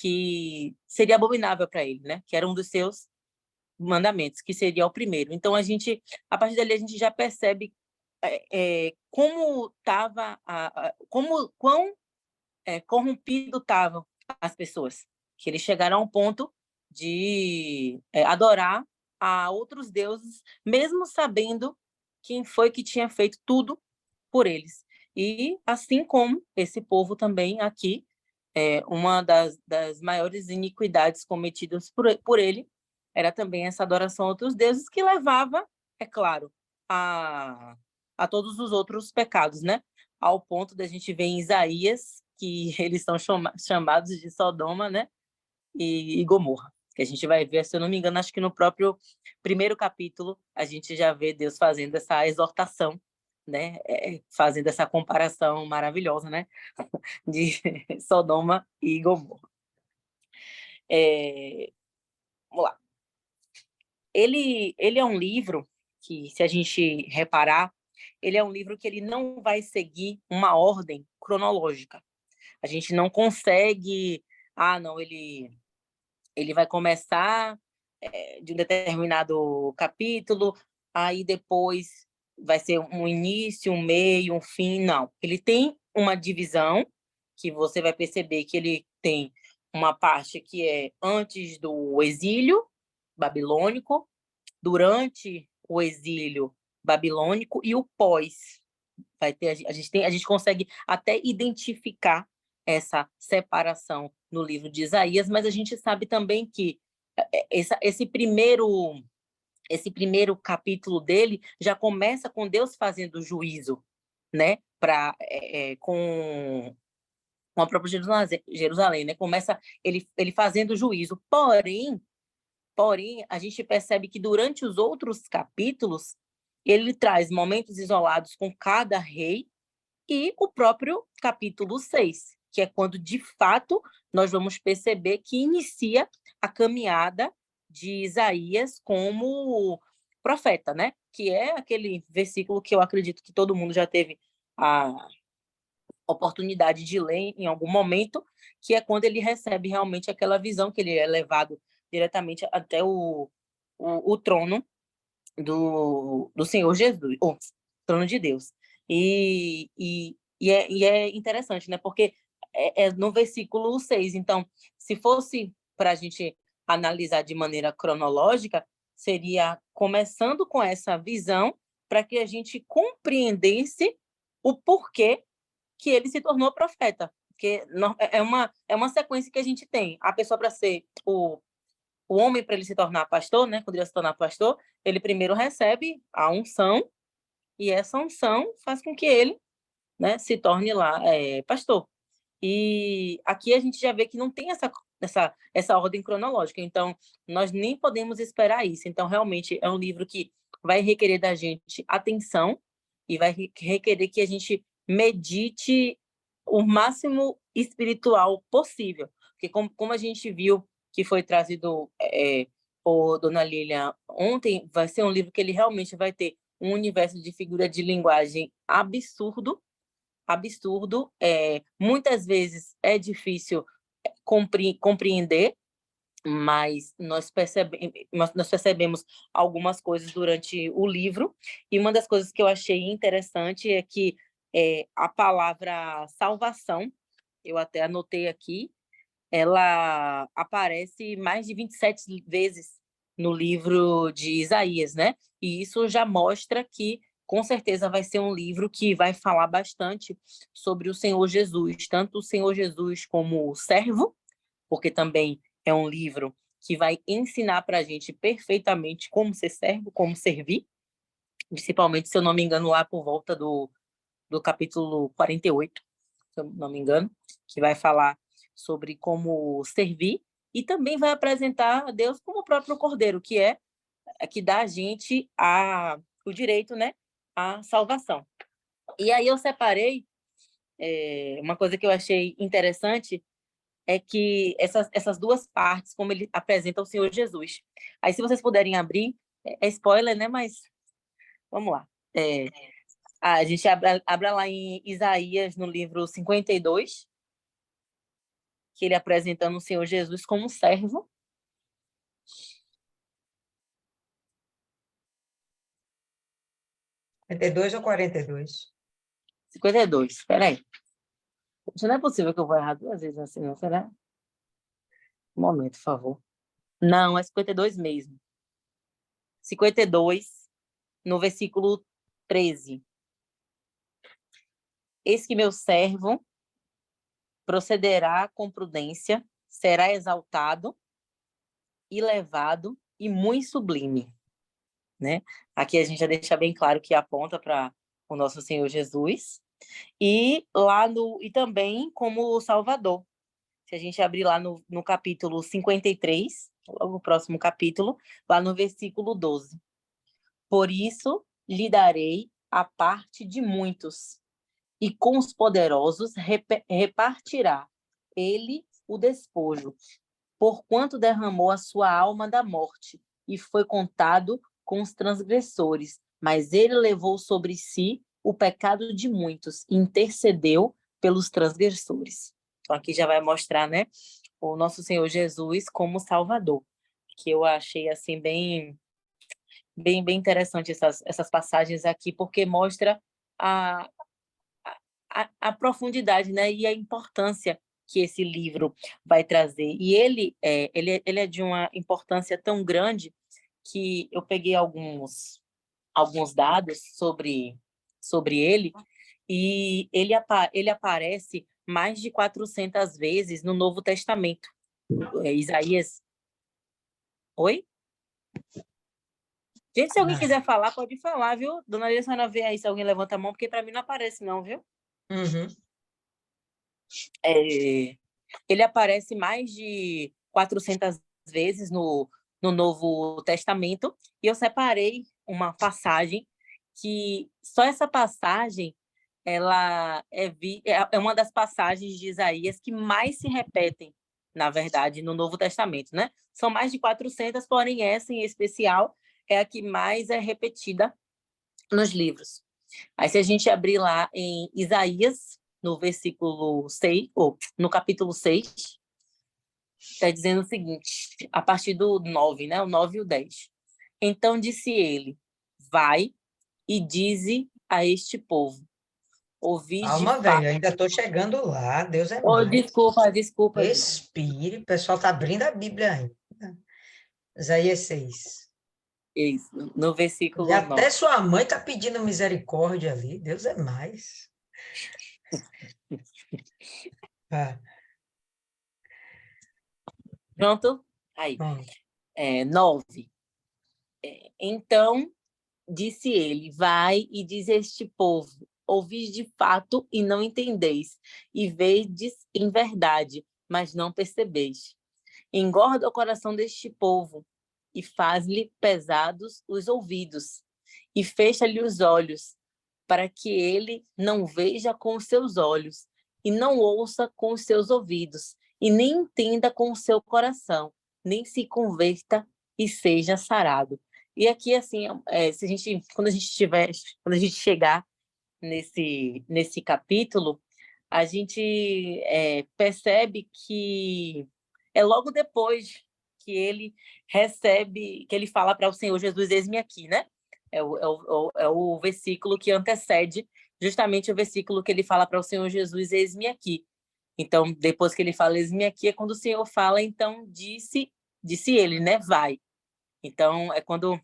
que seria abominável para ele, né, que era um dos seus mandamentos, que seria o primeiro. Então, a partir dali, a gente já percebe como estava, quão corrompido estavam as pessoas, que eles chegaram ao ponto de adorar a outros deuses, mesmo sabendo quem foi que tinha feito tudo por eles. E assim como esse povo também aqui, uma das maiores iniquidades cometidas por ele era também essa adoração a outros deuses, que levava, é claro, a todos os outros pecados, né? Ao ponto da gente ver em Isaías que eles são chamados de Sodoma, né? E Gomorra. Que a gente vai ver, se eu não me engano, acho que no próprio primeiro capítulo, a gente já vê Deus fazendo essa exortação, né? Fazendo essa comparação maravilhosa, né? De Sodoma e Gomorra. Vamos lá. Ele é um livro que, se a gente reparar, ele é um livro que ele não vai seguir uma ordem cronológica. A gente não consegue... não, ele vai começar de um determinado capítulo, aí depois vai ser um início, um meio, um fim. Não. Ele tem uma divisão que você vai perceber que ele tem uma parte que é antes do exílio babilônico, durante o exílio babilônico e o pós. A gente consegue até identificar essa separação no livro de Isaías, mas a gente sabe também que esse primeiro capítulo dele já começa com Deus fazendo juízo, né? Com a própria Jerusalém, né? Começa ele fazendo juízo. Porém, a gente percebe que durante os outros capítulos ele traz momentos isolados com cada rei e o próprio capítulo 6, que é quando, de fato, nós vamos perceber que inicia a caminhada de Isaías como profeta, né? Que é aquele versículo que eu acredito que todo mundo já teve a oportunidade de ler em algum momento, que é quando ele recebe realmente aquela visão, que ele é levado diretamente até o trono do Senhor Jesus, o trono de Deus. E é interessante, né? Porque é no versículo 6. Então, se fosse para a gente analisar de maneira cronológica, seria começando com essa visão para que a gente compreendesse o porquê que ele se tornou profeta. Porque é uma sequência que a gente tem. A pessoa, para ser o homem, para ele se tornar pastor, né? Quando ele se tornar pastor, ele primeiro recebe a unção, e essa unção faz com que ele, né, se torne lá pastor. E aqui a gente já vê que não tem essa ordem cronológica, então nós nem podemos esperar isso. Então, realmente, é um livro que vai requerer da gente atenção e vai requerer que a gente medite o máximo espiritual possível. Porque como a gente viu que foi trazido por Dona Lília ontem, vai ser um livro que ele realmente vai ter um universo de figura de linguagem absurdo. Muitas vezes é difícil compreender, mas nós percebemos algumas coisas durante o livro, e uma das coisas que eu achei interessante é que a palavra salvação, eu até anotei aqui, ela aparece mais de 27 vezes no livro de Isaías, né? E isso já mostra que, com certeza, vai ser um livro que vai falar bastante sobre o Senhor Jesus, tanto o Senhor Jesus como servo, porque também é um livro que vai ensinar para a gente perfeitamente como ser servo, como servir, principalmente, se eu não me engano, lá por volta do capítulo 48, se eu não me engano, que vai falar sobre como servir, e também vai apresentar a Deus como o próprio Cordeiro, que dá a gente o direito, né, à salvação. E aí eu separei uma coisa que eu achei interessante, é que essas duas partes, como ele apresenta o Senhor Jesus. Aí, se vocês puderem abrir, é spoiler, né? Mas vamos lá. A gente abre lá em Isaías, no livro 52, que ele apresentando o Senhor Jesus como um servo. 52 ou 42? 52, espera aí. Isso não é possível que eu vou errar duas vezes assim, não, será? Um momento, por favor. Não, é 52 mesmo. 52, no versículo 13. Eis que meu servo procederá com prudência, será exaltado, elevado e muito sublime, né? Aqui a gente já deixa bem claro que aponta para o nosso Senhor Jesus, e também como o Salvador. Se a gente abrir lá no capítulo 53, logo o próximo capítulo, lá no versículo 12. Por isso lhe darei a parte de muitos, e com os poderosos repartirá ele o despojo, porquanto derramou a sua alma da morte, e foi contado com os transgressores. Mas ele levou sobre si o pecado de muitos, e intercedeu pelos transgressores. Então, aqui já vai mostrar, né, o nosso Senhor Jesus como Salvador, que eu achei, assim, bem interessante essas passagens aqui, porque mostra a, a profundidade, né, e a importância que esse livro vai trazer. E ele é de uma importância tão grande que eu peguei alguns dados sobre ele, e ele aparece mais de 400 vezes no Novo Testamento. Isaías... Oi? Gente, se alguém quiser falar, pode falar, viu? Dona Lídia, a senhora vê aí se alguém levanta a mão, porque para mim não aparece não, viu? Uhum. Ele aparece mais de 400 vezes no Novo Testamento, e eu separei uma passagem que só essa passagem ela é uma das passagens de Isaías que mais se repetem, na verdade, no Novo Testamento, né? São mais de 400, porém essa em especial é a que mais é repetida nos livros. Aí, se a gente abrir lá em Isaías, no versículo 6, ou no capítulo 6, está dizendo o seguinte, a partir do 9, né? O 9 e o 10. Então disse ele, vai e dize a este povo, ouvis de Calma, fato... velho, ainda estou chegando lá. Deus é Oh, mais. desculpa, gente. Respire, o pessoal está abrindo a Bíblia ainda. Isaías 6. Isso, no E versículo até 9. sua mãe está pedindo misericórdia ali. Deus é mais. Ah, Pronto? Aí. pronto. 9. Então disse ele, vai e diz a este povo, ouvis de fato e não entendeis, e vedes em verdade, mas não percebeis. Engorda o coração deste povo, e faz-lhe pesados os ouvidos, e fecha-lhe os olhos, para que ele não veja com os seus olhos, e não ouça com os seus ouvidos, e nem entenda com o seu coração, nem se converta e seja sarado. E aqui, assim, quando a gente chegar nesse capítulo, a gente percebe que é logo depois que ele recebe, que ele fala para o Senhor Jesus, eis-me aqui, né? É o versículo que antecede justamente o versículo que ele fala para o Senhor Jesus, eis-me aqui. Então, depois que ele fala, eis-me aqui, é quando o Senhor fala, então, disse ele, né? Vai. Então, é quando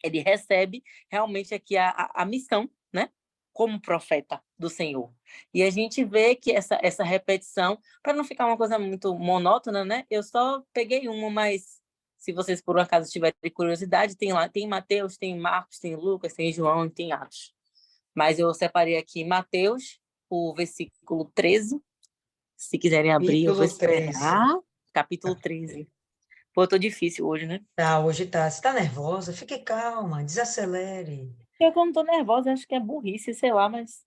ele recebe realmente aqui a missão, né? Como profeta do Senhor. E a gente vê que essa repetição, para não ficar uma coisa muito monótona, né? Eu só peguei uma, mas se vocês por um acaso tiverem curiosidade, tem Mateus, tem Marcos, tem Lucas, tem João e tem Atos. Mas eu separei aqui Mateus, o versículo 13. Se quiserem abrir, eu vou Capítulo 13. esperar. Capítulo 13. Pô, tô difícil hoje, né? Tá, hoje tá. Você está nervosa? Fique calma, desacelere. Eu, quando tô nervosa, acho que é burrice, sei lá, mas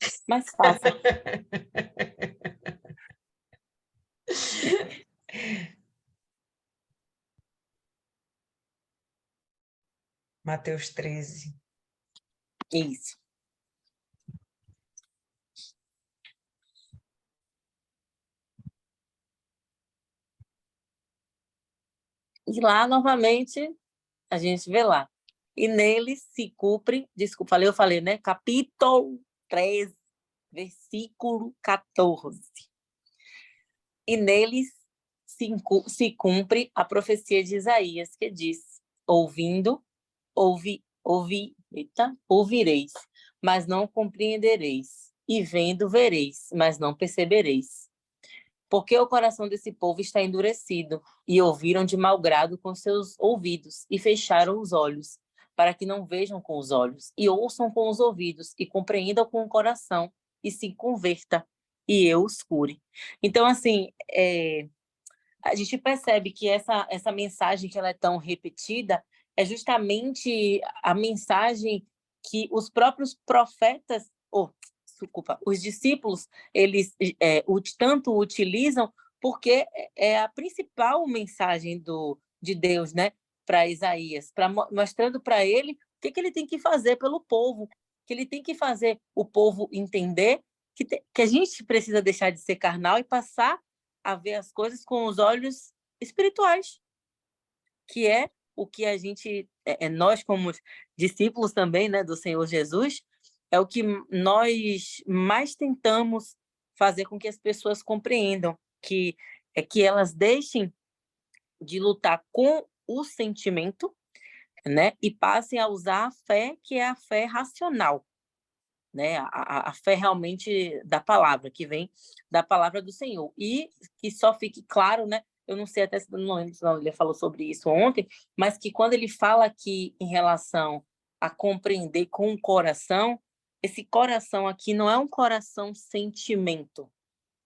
passa. Mateus 13. Isso. E lá, novamente, a gente vê lá. E nele se cumpre, desculpa, eu falei, né? Capítulo 13, versículo 14. E nele se cumpre a profecia de Isaías, que diz, ouvireis, mas não compreendereis, e vendo vereis, mas não percebereis. Porque o coração desse povo está endurecido, e ouviram de mau grado com seus ouvidos, e fecharam os olhos, para que não vejam com os olhos, e ouçam com os ouvidos, e compreendam com o coração, e se converta, e eu os cure. Então, assim, a gente percebe que essa mensagem que ela é tão repetida é justamente a mensagem que os próprios profetas, desculpa, os discípulos, eles tanto utilizam porque é a principal mensagem de Deus, né, para Isaías, mostrando para ele o que ele tem que fazer pelo povo, que ele tem que fazer o povo entender que a gente precisa deixar de ser carnal e passar a ver as coisas com os olhos espirituais, que é o que a gente, nós como discípulos também, né, do Senhor Jesus, é o que nós mais tentamos fazer com que as pessoas compreendam, que elas deixem de lutar com o sentimento, né, e passem a usar a fé, que é a fé racional, né, a fé realmente da palavra, que vem da palavra do Senhor. E que só fique claro, né, eu não sei até se não lembro se ele falou sobre isso ontem, mas que quando ele fala aqui em relação a compreender com o coração, esse coração aqui não é um coração sentimento,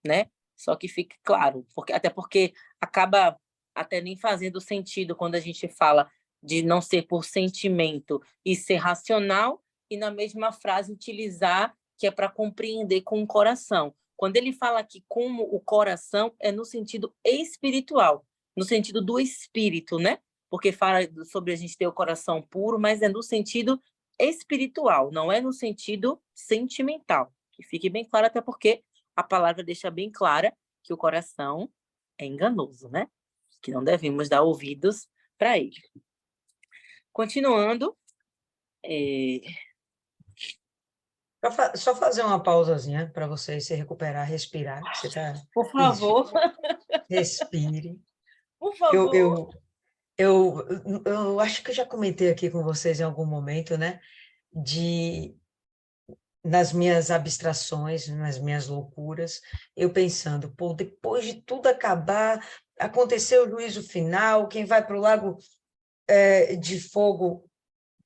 né? Só que fique claro, até porque acaba até nem fazendo sentido quando a gente fala de não ser por sentimento e ser racional, e na mesma frase utilizar que é para compreender com o coração. Quando ele fala aqui como o coração, é no sentido espiritual, no sentido do espírito, né? Porque fala sobre a gente ter o coração puro, mas é no sentido espiritual, não é no sentido sentimental. Que fique bem claro, até porque a palavra deixa bem clara que o coração é enganoso, né? Que não devemos dar ouvidos para ele. Continuando. Só fazer uma pausazinha para você se recuperar, respirar. Você tá... Por favor. Isso. Respire. Por favor. Eu acho que eu já comentei aqui com vocês em algum momento, né? Nas minhas abstrações, nas minhas loucuras, eu pensando, pô, depois de tudo acabar, aconteceu o juízo final, quem vai para o lago de fogo,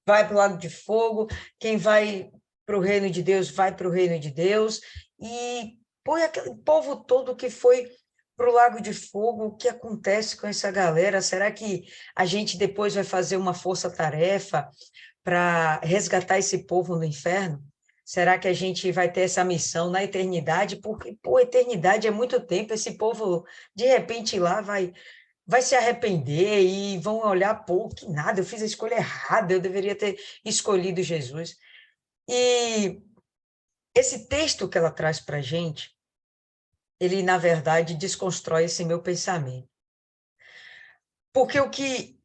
vai para o lago de fogo, quem vai para o reino de Deus, vai para o reino de Deus, e põe aquele povo todo que foi para o lago de fogo, o que acontece com essa galera? Será que a gente depois vai fazer uma força-tarefa para resgatar esse povo no inferno? Será que a gente vai ter essa missão na eternidade? Porque, pô, eternidade é muito tempo, esse povo, de repente, lá vai se arrepender e vão olhar, pô, que nada, eu fiz a escolha errada, eu deveria ter escolhido Jesus. E esse texto que ela traz para a gente, ele, na verdade, desconstrói esse meu pensamento. Porque o que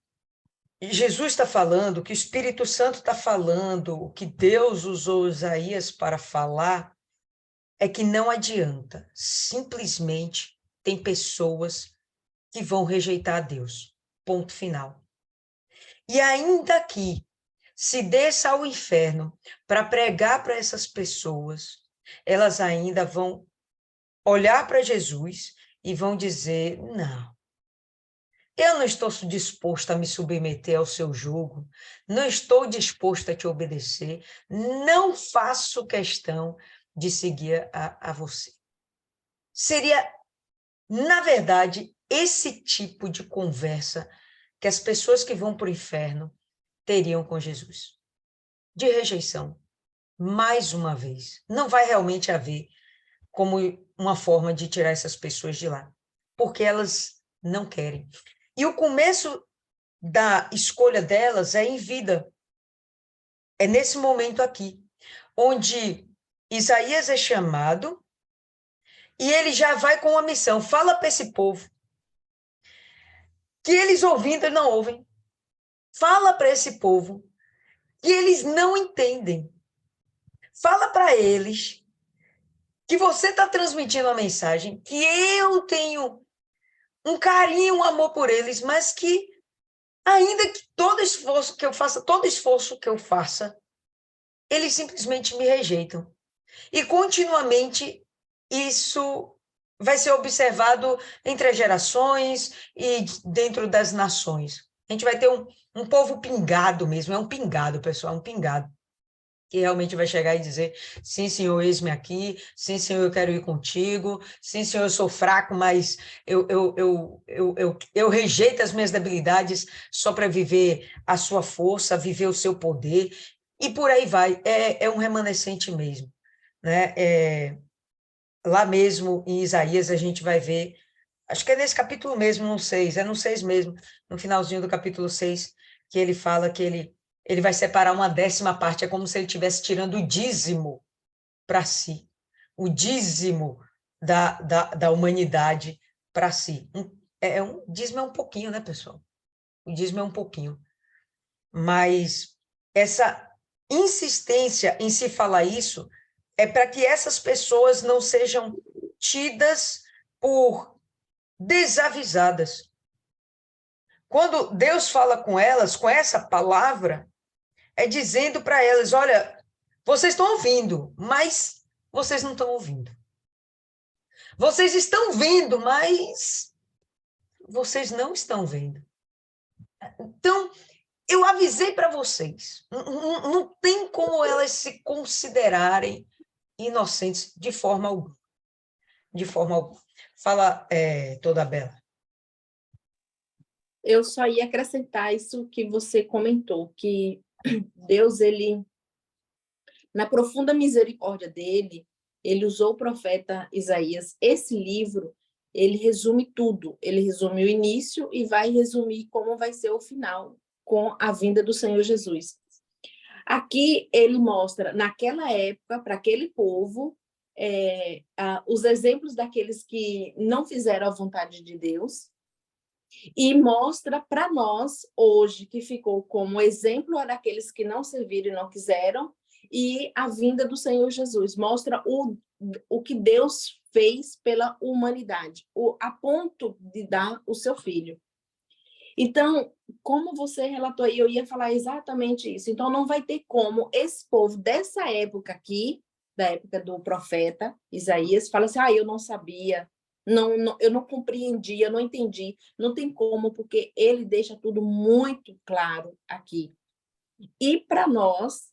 Jesus está falando, o que o Espírito Santo está falando, o que Deus usou Isaías para falar, é que não adianta, simplesmente tem pessoas que vão rejeitar a Deus, ponto final. E ainda que se desça ao inferno para pregar para essas pessoas, elas ainda vão olhar para Jesus e vão dizer, não, eu não estou disposto a me submeter ao seu jugo, não estou disposto a te obedecer, não faço questão de seguir a você. Seria, na verdade, esse tipo de conversa que as pessoas que vão para o inferno teriam com Jesus. De rejeição, mais uma vez. Não vai realmente haver como uma forma de tirar essas pessoas de lá, porque elas não querem. E o começo da escolha delas é em vida. É nesse momento aqui, onde Isaías é chamado e ele já vai com uma missão. Fala para esse povo que eles ouvindo, eles não ouvem. Fala para esse povo que eles não entendem. Fala para eles que você está transmitindo a mensagem, que eu tenho um carinho, um amor por eles, mas que ainda que todo esforço que eu faça, eles simplesmente me rejeitam. E continuamente isso vai ser observado entre as gerações e dentro das nações. A gente vai ter um povo pingado mesmo, é um pingado, pessoal, um pingado. que realmente vai chegar e dizer, sim, Senhor, eis-me aqui, sim, Senhor, eu quero ir contigo, sim, Senhor, eu sou fraco, mas eu rejeito as minhas debilidades só para viver a sua força, viver o seu poder, e por aí vai, é um remanescente mesmo, né? Lá mesmo em Isaías a gente vai ver, acho que é nesse capítulo mesmo, no 6, é no 6 mesmo, no finalzinho do capítulo 6, que ele fala que ele vai separar uma 10ª parte, é como se ele estivesse tirando o dízimo para si, o dízimo da humanidade para si. Dízimo é um pouquinho, né, pessoal? O dízimo é um pouquinho. Mas essa insistência em se falar isso é para que essas pessoas não sejam tidas por desavisadas. Quando Deus fala com elas, com essa palavra, é dizendo para elas, olha, vocês estão ouvindo, mas vocês não estão ouvindo. Vocês estão vendo, mas vocês não estão vendo. Então, eu avisei para vocês, não tem como elas se considerarem inocentes de forma alguma. De forma alguma. Fala, Toda Bela. Eu só ia acrescentar isso que você comentou, que Deus, ele, na profunda misericórdia dele, ele usou o profeta Isaías. Esse livro, ele resume tudo. Ele resume o início e vai resumir como vai ser o final, com a vinda do Senhor Jesus. Aqui ele mostra, naquela época, para aquele povo, os exemplos daqueles que não fizeram a vontade de Deus, e mostra para nós, hoje, que ficou como exemplo daqueles que não serviram e não quiseram, e a vinda do Senhor Jesus. Mostra o que Deus fez pela humanidade, a ponto de dar o seu filho. Então, como você relatou aí, eu ia falar exatamente isso. Então, não vai ter como esse povo dessa época aqui, da época do profeta Isaías, fala assim, eu não sabia, eu não compreendi, eu não entendi. Não tem como, porque ele deixa tudo muito claro aqui. E para nós,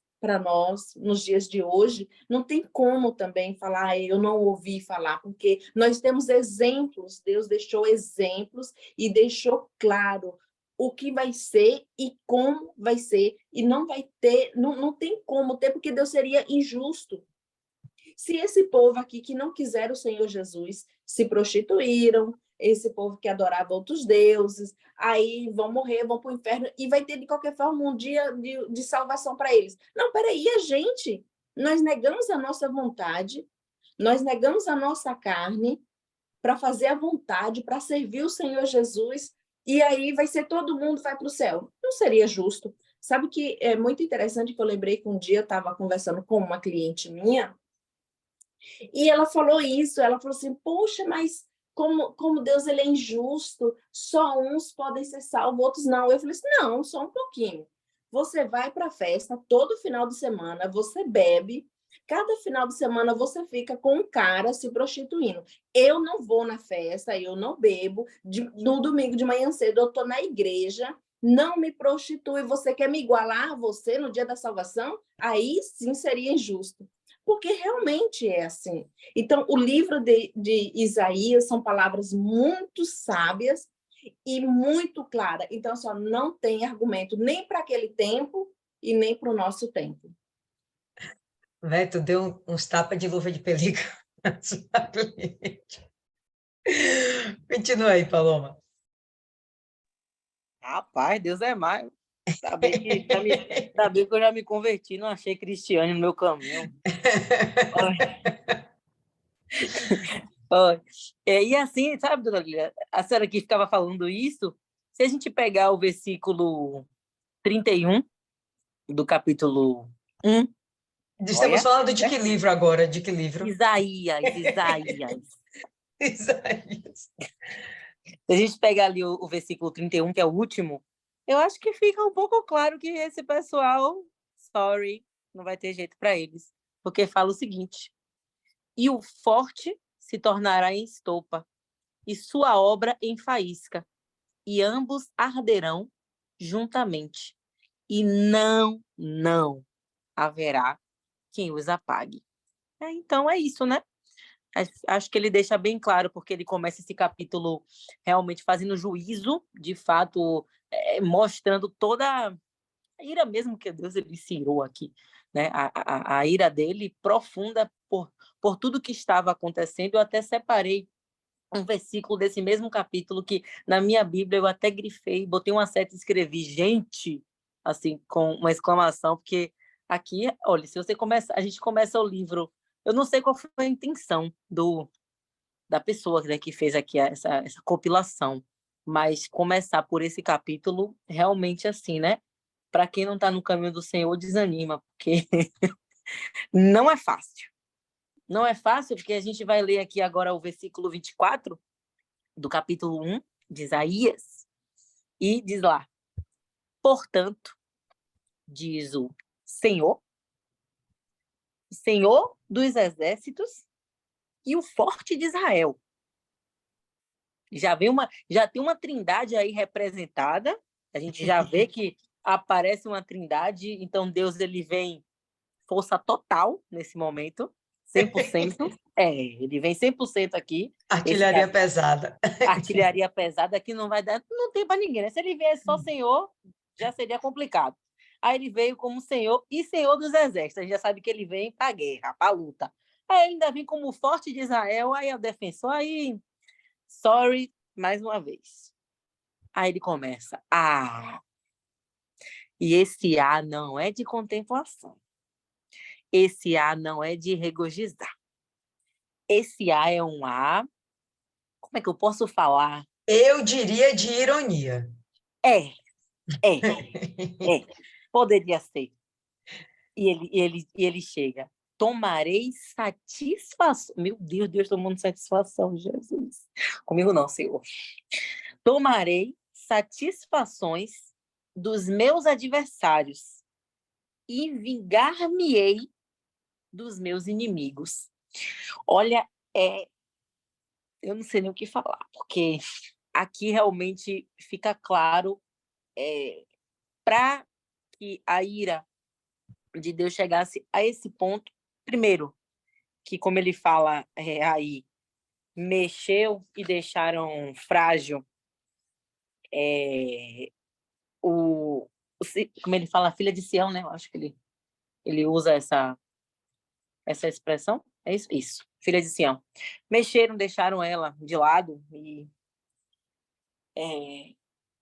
nos dias de hoje, não tem como também falar, eu não ouvi falar, porque nós temos exemplos, Deus deixou exemplos e deixou claro o que vai ser e como vai ser, e não vai ter, não tem como ter, porque Deus seria injusto. Se esse povo aqui que não quiseram o Senhor Jesus se prostituíram, esse povo que adorava outros deuses, aí vão morrer, vão para o inferno, e vai ter, de qualquer forma, um dia de salvação para eles. Não, peraí, nós negamos a nossa vontade, nós negamos a nossa carne para fazer a vontade, para servir o Senhor Jesus, e aí vai ser todo mundo vai para o céu. Não seria justo. Sabe que é muito interessante que eu lembrei que um dia eu estava conversando com uma cliente minha, e ela falou isso, ela falou assim, poxa, mas como Deus ele é injusto, só uns podem ser salvos, outros não. Eu falei assim, não, só um pouquinho. Você vai para a festa todo final de semana, você bebe, cada final de semana você fica com um cara se prostituindo. Eu não vou na festa, eu não bebo, no domingo de manhã cedo eu estou na igreja, não me prostitui, você quer me igualar a você no dia da salvação? Aí sim seria injusto. Porque realmente é assim. Então, o livro de Isaías são palavras muito sábias e muito claras. Então, só não tem argumento nem para aquele tempo e nem para o nosso tempo. Véi, tu deu uns tapas de luva de pelica. Continua aí, Paloma. Rapaz, Deus é mais. Ainda bem que eu já me converti, não achei cristiano no meu caminho. E assim, sabe, dona Lília, a senhora que ficava falando isso, se a gente pegar o versículo 31 do capítulo 1... Estamos falando de que livro agora? De que livro? Isaías. Isaías. Se a gente pegar ali o versículo 31, que é o último, eu acho que fica um pouco claro que esse pessoal, não vai ter jeito para eles. Porque fala o seguinte, e o forte se tornará em estopa, e sua obra em faísca, e ambos arderão juntamente, e não haverá quem os apague. Então é isso, né? Acho que ele deixa bem claro, porque ele começa esse capítulo realmente fazendo juízo, de fato, mostrando toda a ira mesmo que Deus ele se irou aqui, né? A ira dele profunda por tudo que estava acontecendo. Eu até separei um versículo desse mesmo capítulo que na minha Bíblia eu até grifei, botei uma seta e escrevi, gente, assim, com uma exclamação, porque aqui, olha, se você começa, a gente começa o livro, eu não sei qual foi a intenção da pessoa, né, que fez aqui essa compilação, mas começar por esse capítulo, realmente assim, né? Para quem não está no caminho do Senhor, desanima, porque não é fácil. Não é fácil, porque a gente vai ler aqui agora o versículo 24 do capítulo 1 de Isaías, e diz lá: portanto, diz o Senhor dos exércitos e o forte de Israel. Já tem uma trindade aí representada, a gente já vê que aparece uma trindade, então Deus ele vem força total nesse momento, 100%. Ele vem 100% aqui. Artilharia pesada. Artilharia pesada que não vai dar, não tem para ninguém, né? Se ele viesse só Senhor, já seria complicado. Aí ele veio como Senhor e Senhor dos exércitos. A gente já sabe que ele vem para a guerra, para a luta. Aí ele ainda vem como forte de Israel, aí é o defensor, aí, sorry, mais uma vez. Aí ele começa, e esse não é de contemplação. Esse não é de regozijar. Esse é um como é que eu posso falar? Eu diria de ironia. É. Poderia ser. E ele chega. Tomarei satisfação. Meu Deus, tomando satisfação, Jesus. Comigo não, Senhor. Tomarei satisfações dos meus adversários e vingar-me-ei dos meus inimigos. Olha, eu não sei nem o que falar, porque aqui realmente fica claro para que a ira de Deus chegasse a esse ponto, primeiro, que como ele fala aí, mexeu e deixaram frágil como ele fala, a filha de Sião, né? Eu acho que ele usa essa expressão. É isso, filha de Sião. Mexeram, deixaram ela de lado e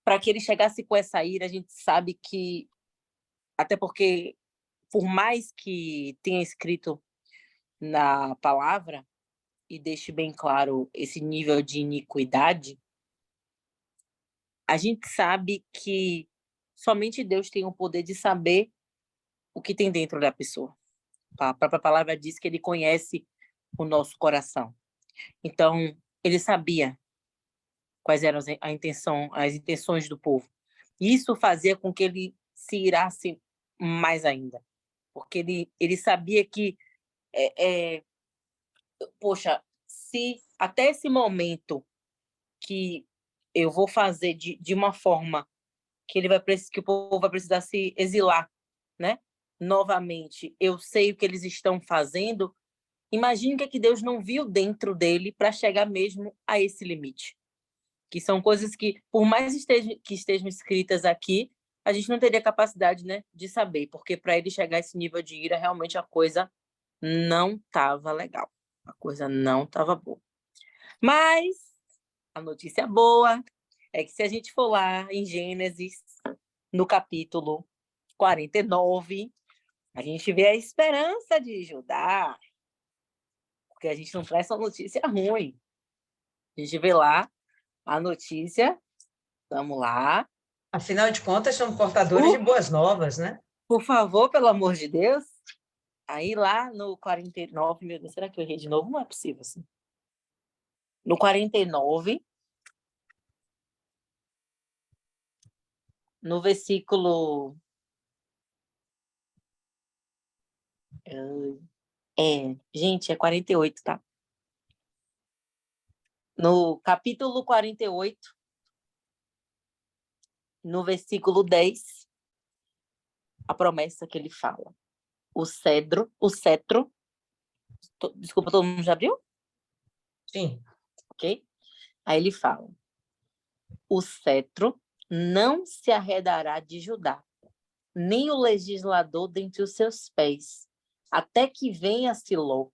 para que ele chegasse com essa ira, a gente sabe que, até porque, por mais que tenha escrito na palavra e deixe bem claro esse nível de iniquidade, a gente sabe que somente Deus tem o poder de saber o que tem dentro da pessoa. A própria palavra diz que ele conhece o nosso coração. Então, ele sabia quais eram as intenções do povo. Isso fazia com que ele se irasse mais ainda, porque ele sabia que, poxa, se até esse momento que eu vou fazer de uma forma que que o povo vai precisar se exilar, né? Novamente, eu sei o que eles estão fazendo. Imagine que Deus não viu dentro dele para chegar mesmo a esse limite. Que são coisas que, por mais que estejam escritas aqui, a gente não teria capacidade, né, de saber, porque para ele chegar a esse nível de ira, realmente a coisa não estava legal. A coisa não estava boa. Mas a notícia boa é que se a gente for lá em Gênesis, no capítulo 49, a gente vê a esperança de Judá, porque a gente não traz só notícia ruim. A gente vê lá a notícia, vamos lá. Afinal de contas, são portadores de boas novas, né? Por favor, pelo amor de Deus. Aí lá no 49, meu Deus, será que eu errei de novo? Não é possível assim. No 49, no versículo... gente, é 48, tá? No capítulo 48, no versículo 10, a promessa que ele fala. o cetro, desculpa, todo mundo já abriu? Sim. Ok? Aí ele fala, o cetro não se arredará de Judá, nem o legislador dentre os seus pés, até que venha Siló,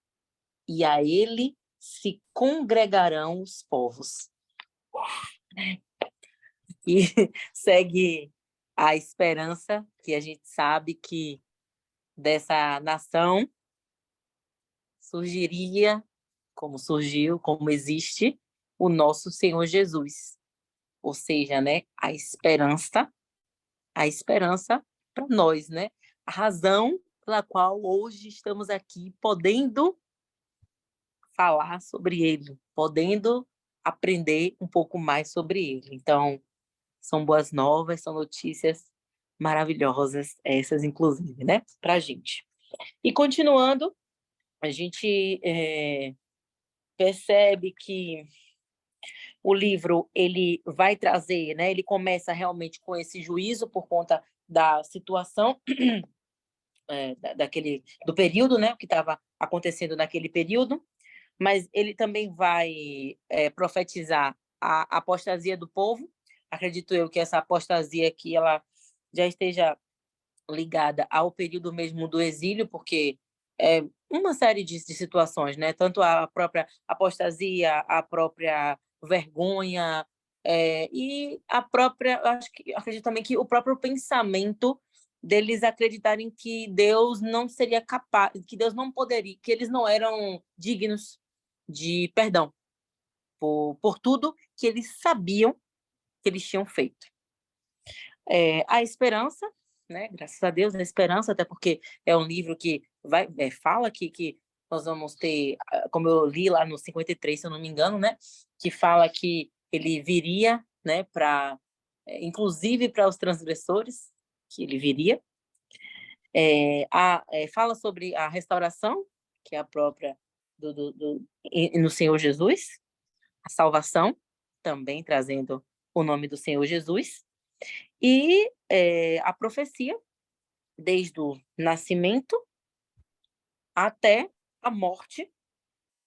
e a ele se congregarão os povos. E segue a esperança que a gente sabe que dessa nação surgiria, como surgiu, como existe, o nosso Senhor Jesus. Ou seja, né, a esperança para nós, né? A razão pela qual hoje estamos aqui podendo falar sobre ele, podendo aprender um pouco mais sobre ele. Então, são boas novas, são notícias maravilhosas, essas inclusive, né, para a gente. E continuando, a gente percebe que o livro ele vai trazer, né, ele começa realmente com esse juízo por conta da situação do período, né, o que estava acontecendo naquele período, mas ele também vai profetizar a apostasia do povo. Acredito eu que essa apostasia aqui ela já esteja ligada ao período mesmo do exílio, porque é uma série de situações, né? Tanto a própria apostasia, a própria vergonha, e a própria, acredito também que o próprio pensamento deles acreditarem que Deus não seria capaz, que Deus não poderia, que eles não eram dignos de perdão por tudo que eles sabiam que eles tinham feito. A esperança, né? Graças a Deus, a esperança, até porque é um livro que fala que nós vamos ter, como eu li lá no 53, se eu não me engano, né? Que fala que ele viria, né? Inclusive para os transgressores, que ele viria. Fala sobre a restauração, que é a própria no Senhor Jesus, a salvação, também trazendo o nome do Senhor Jesus, e a profecia, desde o nascimento até a morte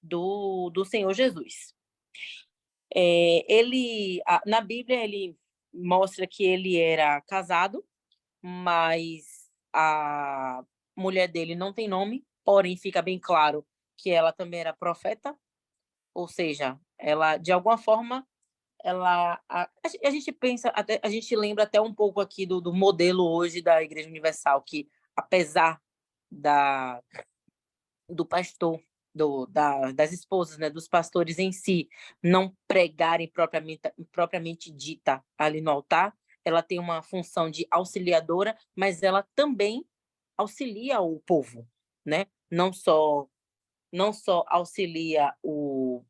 do Senhor Jesus. Na Bíblia, ele mostra que ele era casado, mas a mulher dele não tem nome, porém fica bem claro que ela também era profeta, ou seja, ela, de alguma forma, a gente pensa, a gente lembra até um pouco aqui do modelo hoje da Igreja Universal, que apesar do pastor, das esposas, né, dos pastores em si, não pregarem propriamente dita ali no altar, ela tem uma função de auxiliadora, mas ela também auxilia o povo, né? Não só auxilia o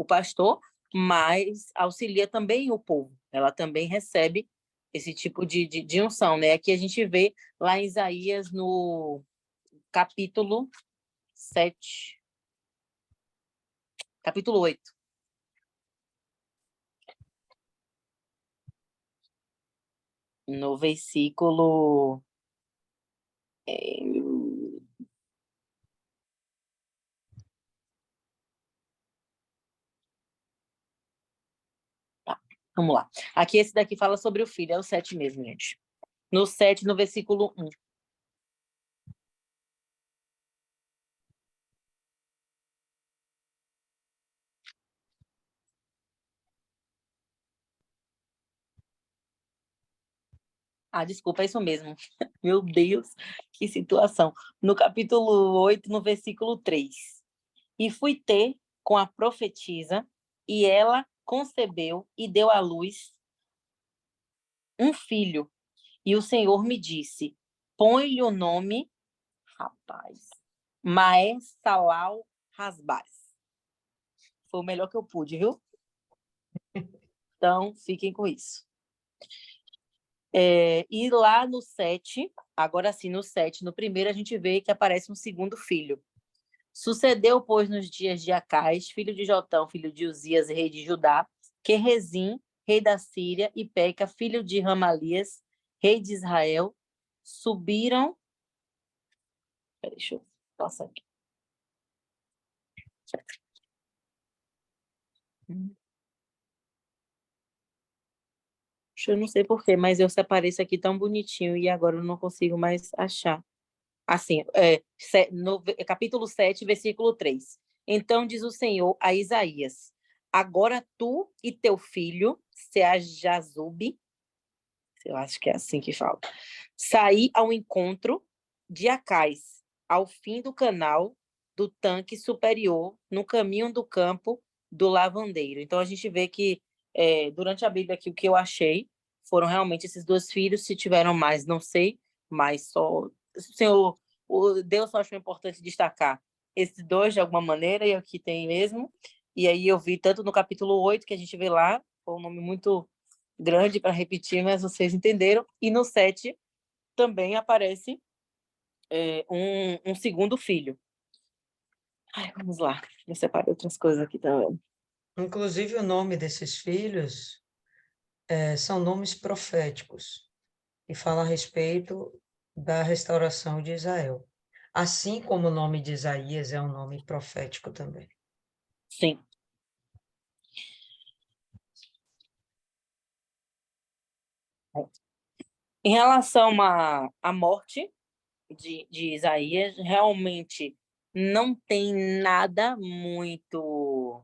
pastor, mas auxilia também o povo. Ela também recebe esse tipo de unção, né? Aqui a gente vê lá em Isaías, no capítulo 7, capítulo 8. No versículo... Vamos lá. Aqui esse daqui fala sobre o filho, é o 7 mesmo, gente. No 7, no versículo 1. Desculpa, é isso mesmo. Meu Deus, que situação. No capítulo 8, no versículo 3. E fui ter com a profetisa, e ela concebeu e deu à luz um filho. E o Senhor me disse, põe-lhe o nome, rapaz, Maher-Salal Hasbaz. Foi o melhor que eu pude, viu? Então, fiquem com isso. E lá no 7, agora sim, no 7, no primeiro, a gente vê que aparece um segundo filho. Sucedeu, pois, nos dias de Acais, filho de Jotão, filho de Uzias, rei de Judá, que Rezim, rei da Síria, e Peca, filho de Ramalias, rei de Israel, subiram Deixa eu passar aqui. Eu não sei por quê, mas eu separei isso aqui tão bonitinho e agora eu não consigo mais achar. Assim, capítulo 7, versículo 3. Então diz o Senhor a Isaías: agora tu e teu filho, Seajazube, eu acho que é assim que fala, saí ao encontro de Acais, ao fim do canal do tanque superior, no caminho do campo do lavandeiro. Então a gente vê que durante a Bíblia aqui o que eu achei foram realmente esses dois filhos, se tiveram mais, não sei, mas só o Senhor, o Deus só achou importante destacar esses dois de alguma maneira, e aqui tem mesmo. E aí eu vi tanto no capítulo 8, que a gente vê lá, foi um nome muito grande para repetir, mas vocês entenderam. E no 7 também aparece um segundo filho. Ai, vamos lá, eu separei outras coisas aqui também. Inclusive, o nome desses filhos são nomes proféticos e falam a respeito da restauração de Israel. Assim como o nome de Isaías é um nome profético também. Sim. Em relação à morte de Isaías, realmente não tem nada muito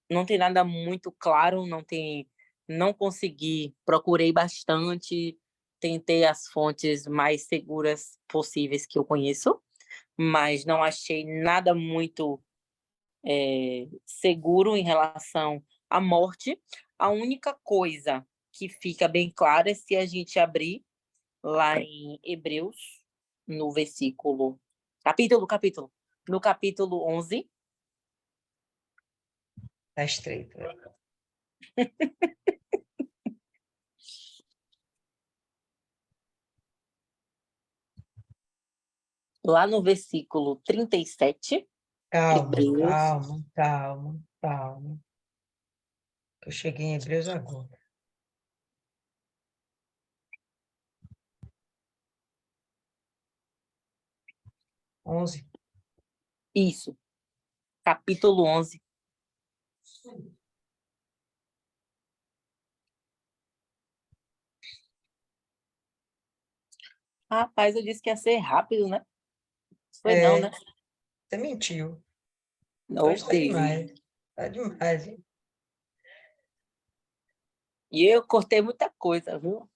não tem nada muito claro, não consegui, procurei bastante, tentei as fontes mais seguras possíveis que eu conheço, mas não achei nada muito seguro em relação à morte. A única coisa que fica bem clara é se a gente abrir lá em Hebreus, no no capítulo 11. Está estreito. Lá no versículo 37, Calma, Hebreus. calma, calma, calma. Eu cheguei em Hebreus agora. Onze. Isso, capítulo 11. Rapaz, eu disse que ia ser rápido, né? Foi não, né? Você mentiu. Não Hoje está teve. demais. Está demais, hein? E eu cortei muita coisa, viu?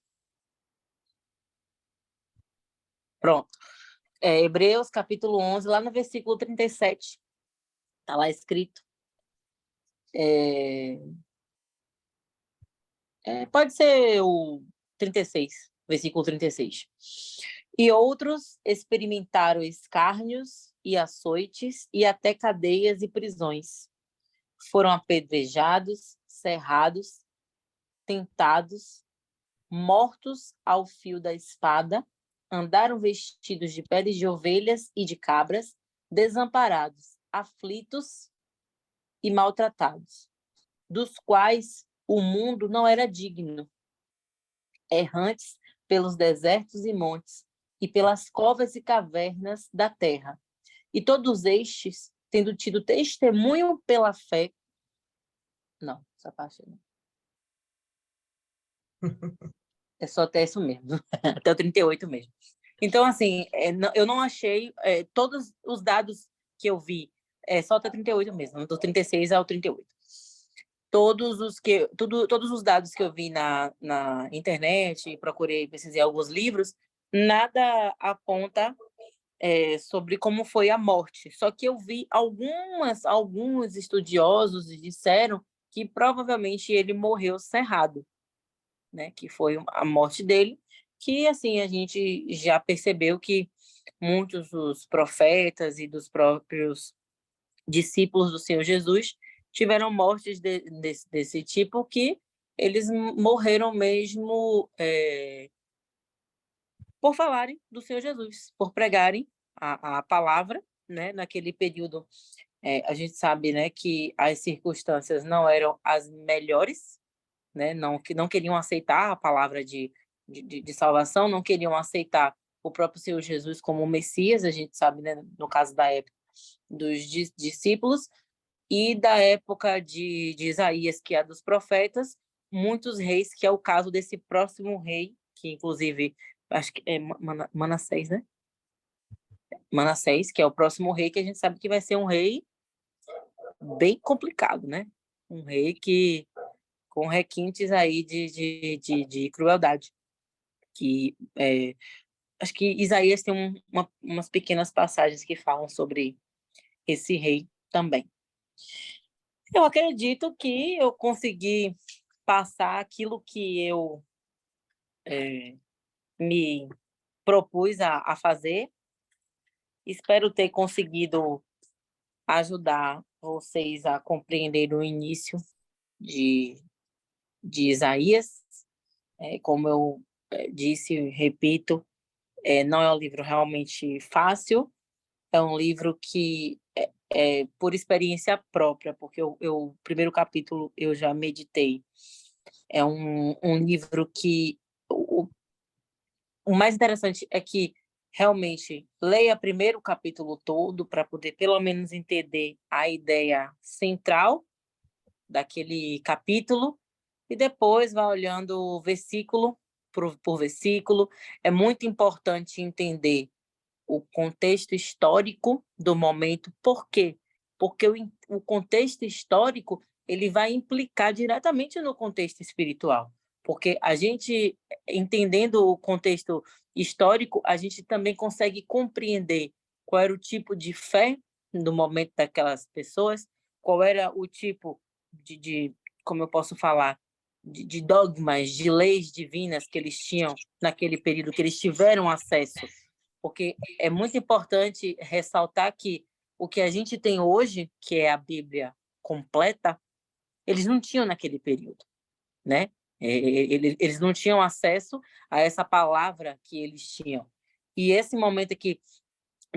Pronto. Hebreus, capítulo 11, lá no versículo 37. Está lá escrito. Pode ser o 36, versículo 36. E outros experimentaram escárnios e açoites e até cadeias e prisões. Foram apedrejados, cerrados, tentados, mortos ao fio da espada, andaram vestidos de peles de ovelhas e de cabras, desamparados, aflitos e maltratados, dos quais o mundo não era digno, errantes pelos desertos e montes, e pelas covas e cavernas da terra. E todos estes, tendo tido testemunho pela fé... Não, essa parte não. É só até isso mesmo, até o 38 mesmo. Então, assim, eu não achei... todos os dados que eu vi, só até 38 mesmo, do 36 ao 38. Todos os dados que eu vi na internet, procurei, pesquisei alguns livros, nada aponta sobre como foi a morte. Só que eu vi alguns estudiosos disseram que provavelmente ele morreu cerrado, né? Que foi a morte dele, que assim a gente já percebeu que muitos dos profetas e dos próprios discípulos do Senhor Jesus tiveram mortes desse tipo, que eles morreram mesmo por falarem do Senhor Jesus, por pregarem a palavra, né? Naquele período, a gente sabe, né, que as circunstâncias não eram as melhores, né? Que não queriam aceitar a palavra de salvação, não queriam aceitar o próprio Senhor Jesus como o Messias, a gente sabe, né, no caso da época dos discípulos, e da época de Isaías, que é a dos profetas, muitos reis, que é o caso desse próximo rei, que inclusive, acho que é Manassés, né? Manassés, que é o próximo rei, que a gente sabe que vai ser um rei bem complicado, né? Um rei que com requintes aí de crueldade. Que acho que Isaías tem umas pequenas passagens que falam sobre esse rei também. Eu acredito que eu consegui passar aquilo que eu me propus a fazer. Espero ter conseguido ajudar vocês a compreender o início de Isaías. Como eu disse e repito, não é um livro realmente fácil, é um livro que por experiência própria, porque o primeiro capítulo eu já meditei. É um livro que o mais interessante é que realmente leia primeiro o capítulo todo para poder pelo menos entender a ideia central daquele capítulo e depois vá olhando versículo por versículo. É muito importante entender o contexto histórico do momento. Por quê? Porque o contexto histórico ele vai implicar diretamente no contexto espiritual. Porque a gente, entendendo o contexto histórico, a gente também consegue compreender qual era o tipo de fé no momento daquelas pessoas, qual era o tipo como eu posso falar, de dogmas, de leis divinas que eles tinham naquele período, que eles tiveram acesso. Porque é muito importante ressaltar que o que a gente tem hoje, que é a Bíblia completa, eles não tinham naquele período, né? Eles não tinham acesso a essa palavra que eles tinham. E esse momento aqui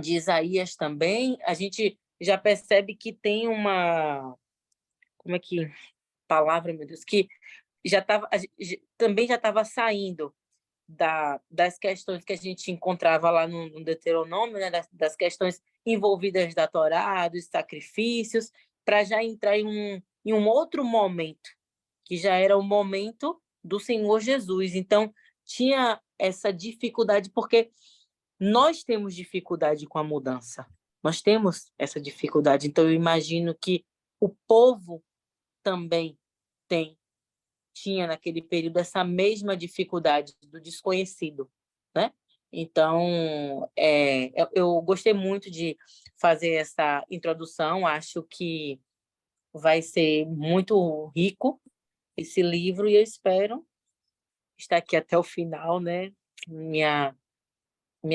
de Isaías também, a gente já percebe que tem uma... Como é que... Palavra, meu Deus, que também já estava saindo das questões que a gente encontrava lá no Deuteronômio, né? das questões envolvidas da Torá, dos sacrifícios, para já entrar em um outro momento, que já era o momento do Senhor Jesus. Então, tinha essa dificuldade, porque nós temos dificuldade com a mudança. Nós temos essa dificuldade. Então, eu imagino que o povo também tinha naquele período essa mesma dificuldade do desconhecido, né? Então, eu gostei muito de fazer essa introdução, acho que vai ser muito rico esse livro e eu espero estar aqui até o final, né? Minha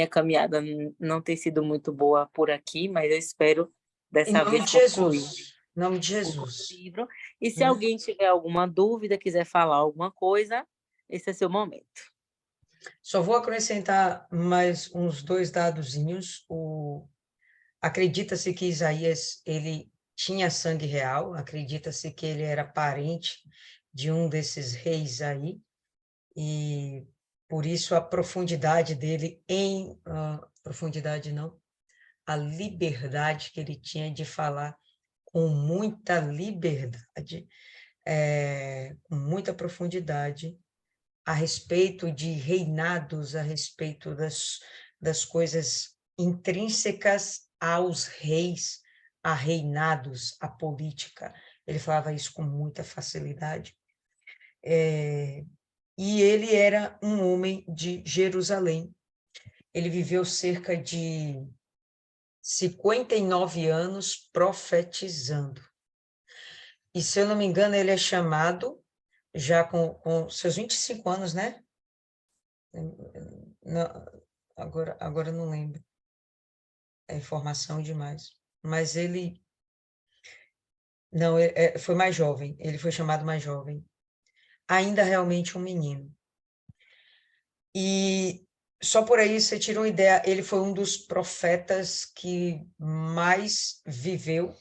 caminhada não tem sido muito boa por aqui, mas eu espero Em dessa nome vez de concluir Jesus. Em nome de o Jesus. livro. E se alguém tiver alguma dúvida, quiser falar alguma coisa, esse é seu momento. Só vou acrescentar mais uns 2 dadozinhos. Acredita-se que Isaías ele tinha sangue real, acredita-se que ele era parente de um desses reis aí, e por isso a profundidade dele profundidade não, a liberdade que ele tinha de falar com muita liberdade, com muita profundidade, a respeito de reinados, a respeito das coisas intrínsecas aos reis, a reinados, a política. Ele falava isso com muita facilidade. E ele era um homem de Jerusalém. Ele viveu cerca de 59 anos profetizando. E, se eu não me engano, ele é chamado, já com seus 25 anos, né? Não, agora não lembro. É informação demais. Mas ele... Não, foi mais jovem. Ele foi chamado mais jovem. Ainda realmente um menino. E só por aí você tirou uma ideia. Ele foi um dos profetas que mais viveu.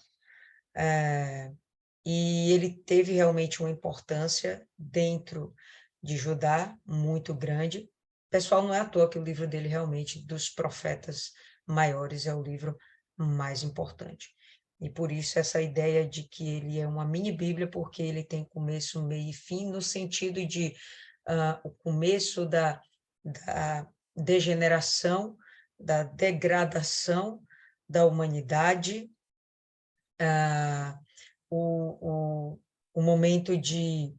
E ele teve realmente uma importância dentro de Judá muito grande. pessoal, não é à toa que o livro dele realmente, dos profetas maiores, é o livro mais importante. E por isso essa ideia de que ele é uma mini Bíblia, porque ele tem começo, meio e fim, no sentido de o começo da degeneração, da degradação da humanidade, o momento de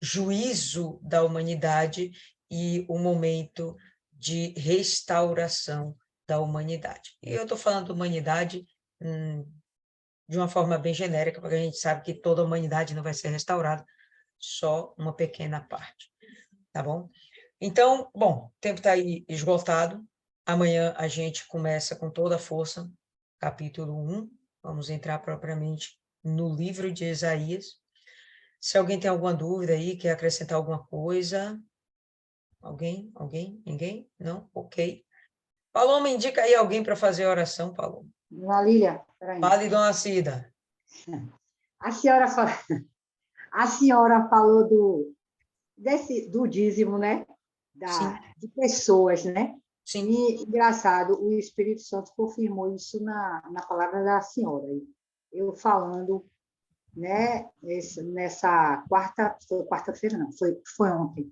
juízo da humanidade e o momento de restauração da humanidade. E eu estou falando humanidade de uma forma bem genérica, porque a gente sabe que toda a humanidade não vai ser restaurada, só uma pequena parte, tá bom? Então, bom, o tempo está aí esgotado. Amanhã a gente começa com toda a força, capítulo 1. Vamos entrar propriamente no livro de Isaías. Se alguém tem alguma dúvida aí, quer acrescentar alguma coisa? Alguém? Alguém? Ninguém? Não? Ok. Paloma, indica aí alguém para fazer a oração, Paloma. Dona Lília, peraí. Fale, dona Cida. A senhora, a senhora falou do dízimo, né? Sim. De pessoas, né? Sim. E, engraçado, o Espírito Santo confirmou isso na palavra da senhora. Eu falando, né? Nessa quarta-feira, não, foi ontem.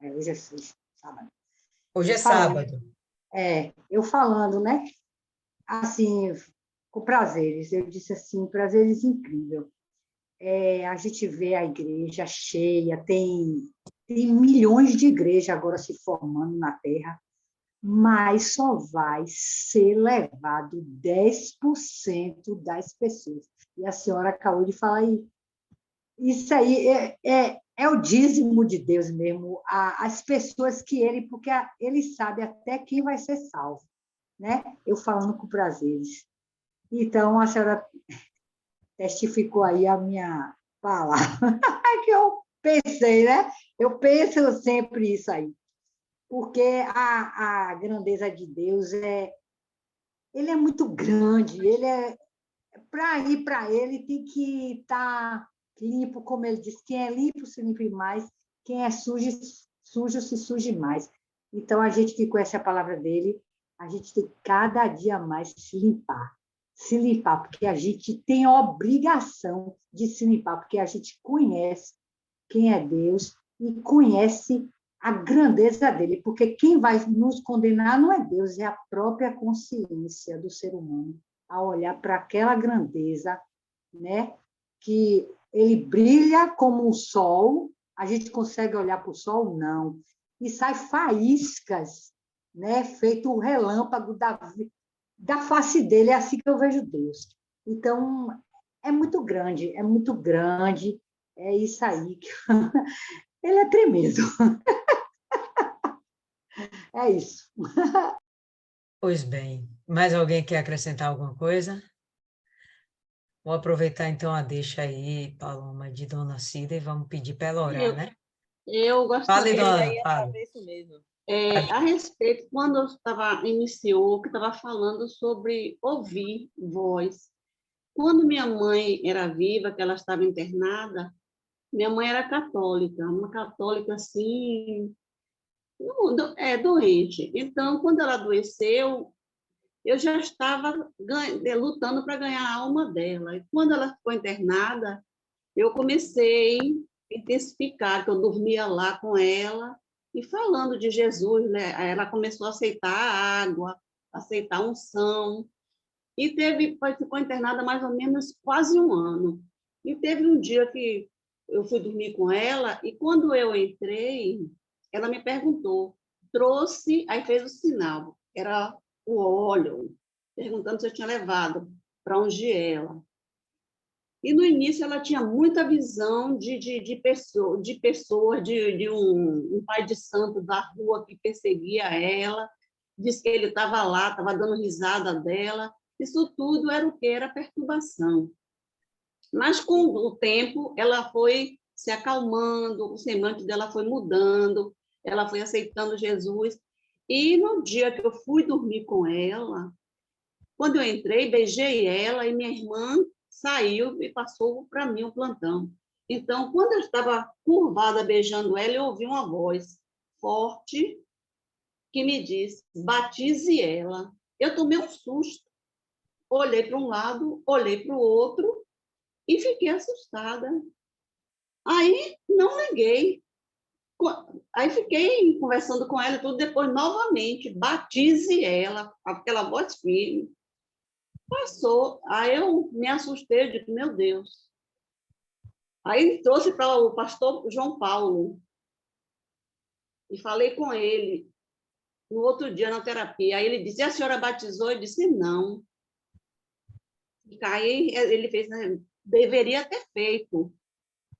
Hoje é sexta, sábado. Hoje é Falando, sábado. eu falando, né? Assim, com prazeres. Eu disse assim, prazeres incríveis. A gente vê a igreja cheia, tem milhões de igrejas agora se formando na Terra, mas só vai ser levado 10% das pessoas. E a senhora acabou de falar aí. Isso aí é o dízimo de Deus mesmo, as pessoas que porque ele sabe até quem vai ser salvo, né? Eu falando com prazeres. Então, a senhora testificou aí a minha palavra, que eu pensei, né? Eu penso sempre isso aí, porque a grandeza de Deus ele é muito grande, para ir para ele tem que estar limpo, como ele diz, quem é limpo se limpe mais, quem é sujo se suje mais. Então, a gente que conhece a palavra dele, a gente tem que cada dia mais se limpar, porque a gente tem a obrigação de se limpar, porque a gente conhece quem é Deus e conhece a grandeza dele, porque quem vai nos condenar não é Deus, é a própria consciência do ser humano, a olhar para aquela grandeza, né? Que ele brilha como o sol, a gente consegue olhar para o sol? Não. E sai faíscas, né? Feito o relâmpago da face dele, é assim que eu vejo Deus. Então, é muito grande, é isso aí. Ele é tremendo. É isso. Pois bem, mais alguém quer acrescentar alguma coisa? Vou aproveitar então a deixa aí, Paloma, de dona Cida, e vamos pedir para ela orar, né? Eu Fale, gostaria, dona, fale. Isso mesmo. a respeito, quando eu iniciou, que estava falando sobre ouvir voz. Quando minha mãe era viva, que ela estava internada, minha mãe era católica, uma católica assim, doente. Então, quando ela adoeceu, eu já estava lutando para ganhar a alma dela. E quando ela ficou internada, eu comecei a intensificar, que eu dormia lá com ela, e falando de Jesus, né? Ela começou a aceitar a água, aceitar a unção, e ficou internada mais ou menos quase um ano. E teve um dia que eu fui dormir com ela, e quando eu entrei, ela me perguntou, aí fez o sinal, era o óleo, perguntando se eu tinha levado para ungir ela. E no início ela tinha muita visão de pessoas, de um pai de santo da rua que perseguia ela, disse que ele estava lá, estava dando risada dela. Isso tudo era o que? Era perturbação. Mas com o tempo ela foi se acalmando, o semblante dela foi mudando, ela foi aceitando Jesus. E no dia que eu fui dormir com ela, quando eu entrei, beijei ela e minha irmã saiu e passou para mim o plantão. Então, quando eu estava curvada beijando ela, eu ouvi uma voz forte que me disse, batize ela. Eu tomei um susto. Olhei para um lado, olhei para o outro e fiquei assustada. Aí não neguei. Aí fiquei conversando com ela e tudo, depois novamente, batize ela, aquela voz firme. Passou, aí eu me assustei, eu disse, meu Deus. Aí trouxe para o pastor João Paulo e falei com ele no outro dia na terapia. Aí ele disse, e a senhora batizou? Eu disse, não. E aí ele fez, né? Deveria ter feito.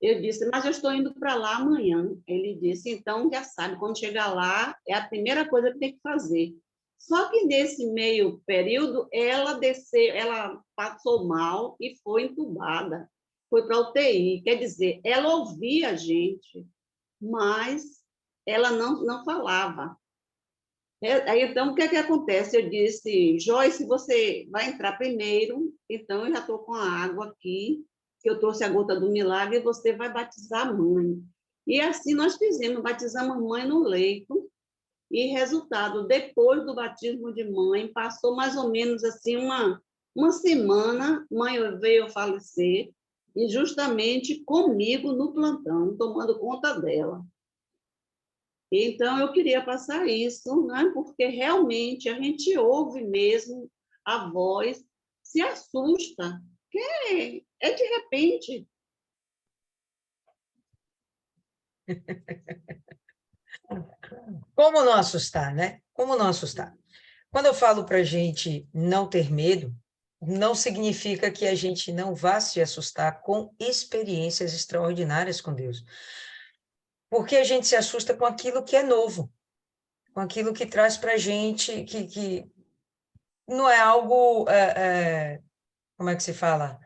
Eu disse, mas eu estou indo para lá amanhã. Ele disse, então já sabe, quando chegar lá, é a primeira coisa que tem que fazer. Só que nesse meio período, ela desceu, ela passou mal e foi entubada, foi para a UTI. Quer dizer, ela ouvia a gente, mas ela não falava. Aí, então, o que é que acontece? Eu disse, Joyce, você vai entrar primeiro, então eu já estou com a água aqui, que eu trouxe a gota do milagre, e você vai batizar a mãe. E assim nós fizemos, batizamos a mãe no leito, e resultado, depois do batismo de mãe, passou mais ou menos assim uma semana, mãe veio a falecer, e justamente comigo no plantão, tomando conta dela. Então, eu queria passar isso, né? Porque realmente a gente ouve mesmo a voz, se assusta, que é de repente. Como não assustar, né? Como não assustar? Quando eu falo para a gente não ter medo, não significa que a gente não vá se assustar com experiências extraordinárias com Deus. Porque a gente se assusta com aquilo que é novo, com aquilo que traz para a gente, que não é algo, como é que se fala?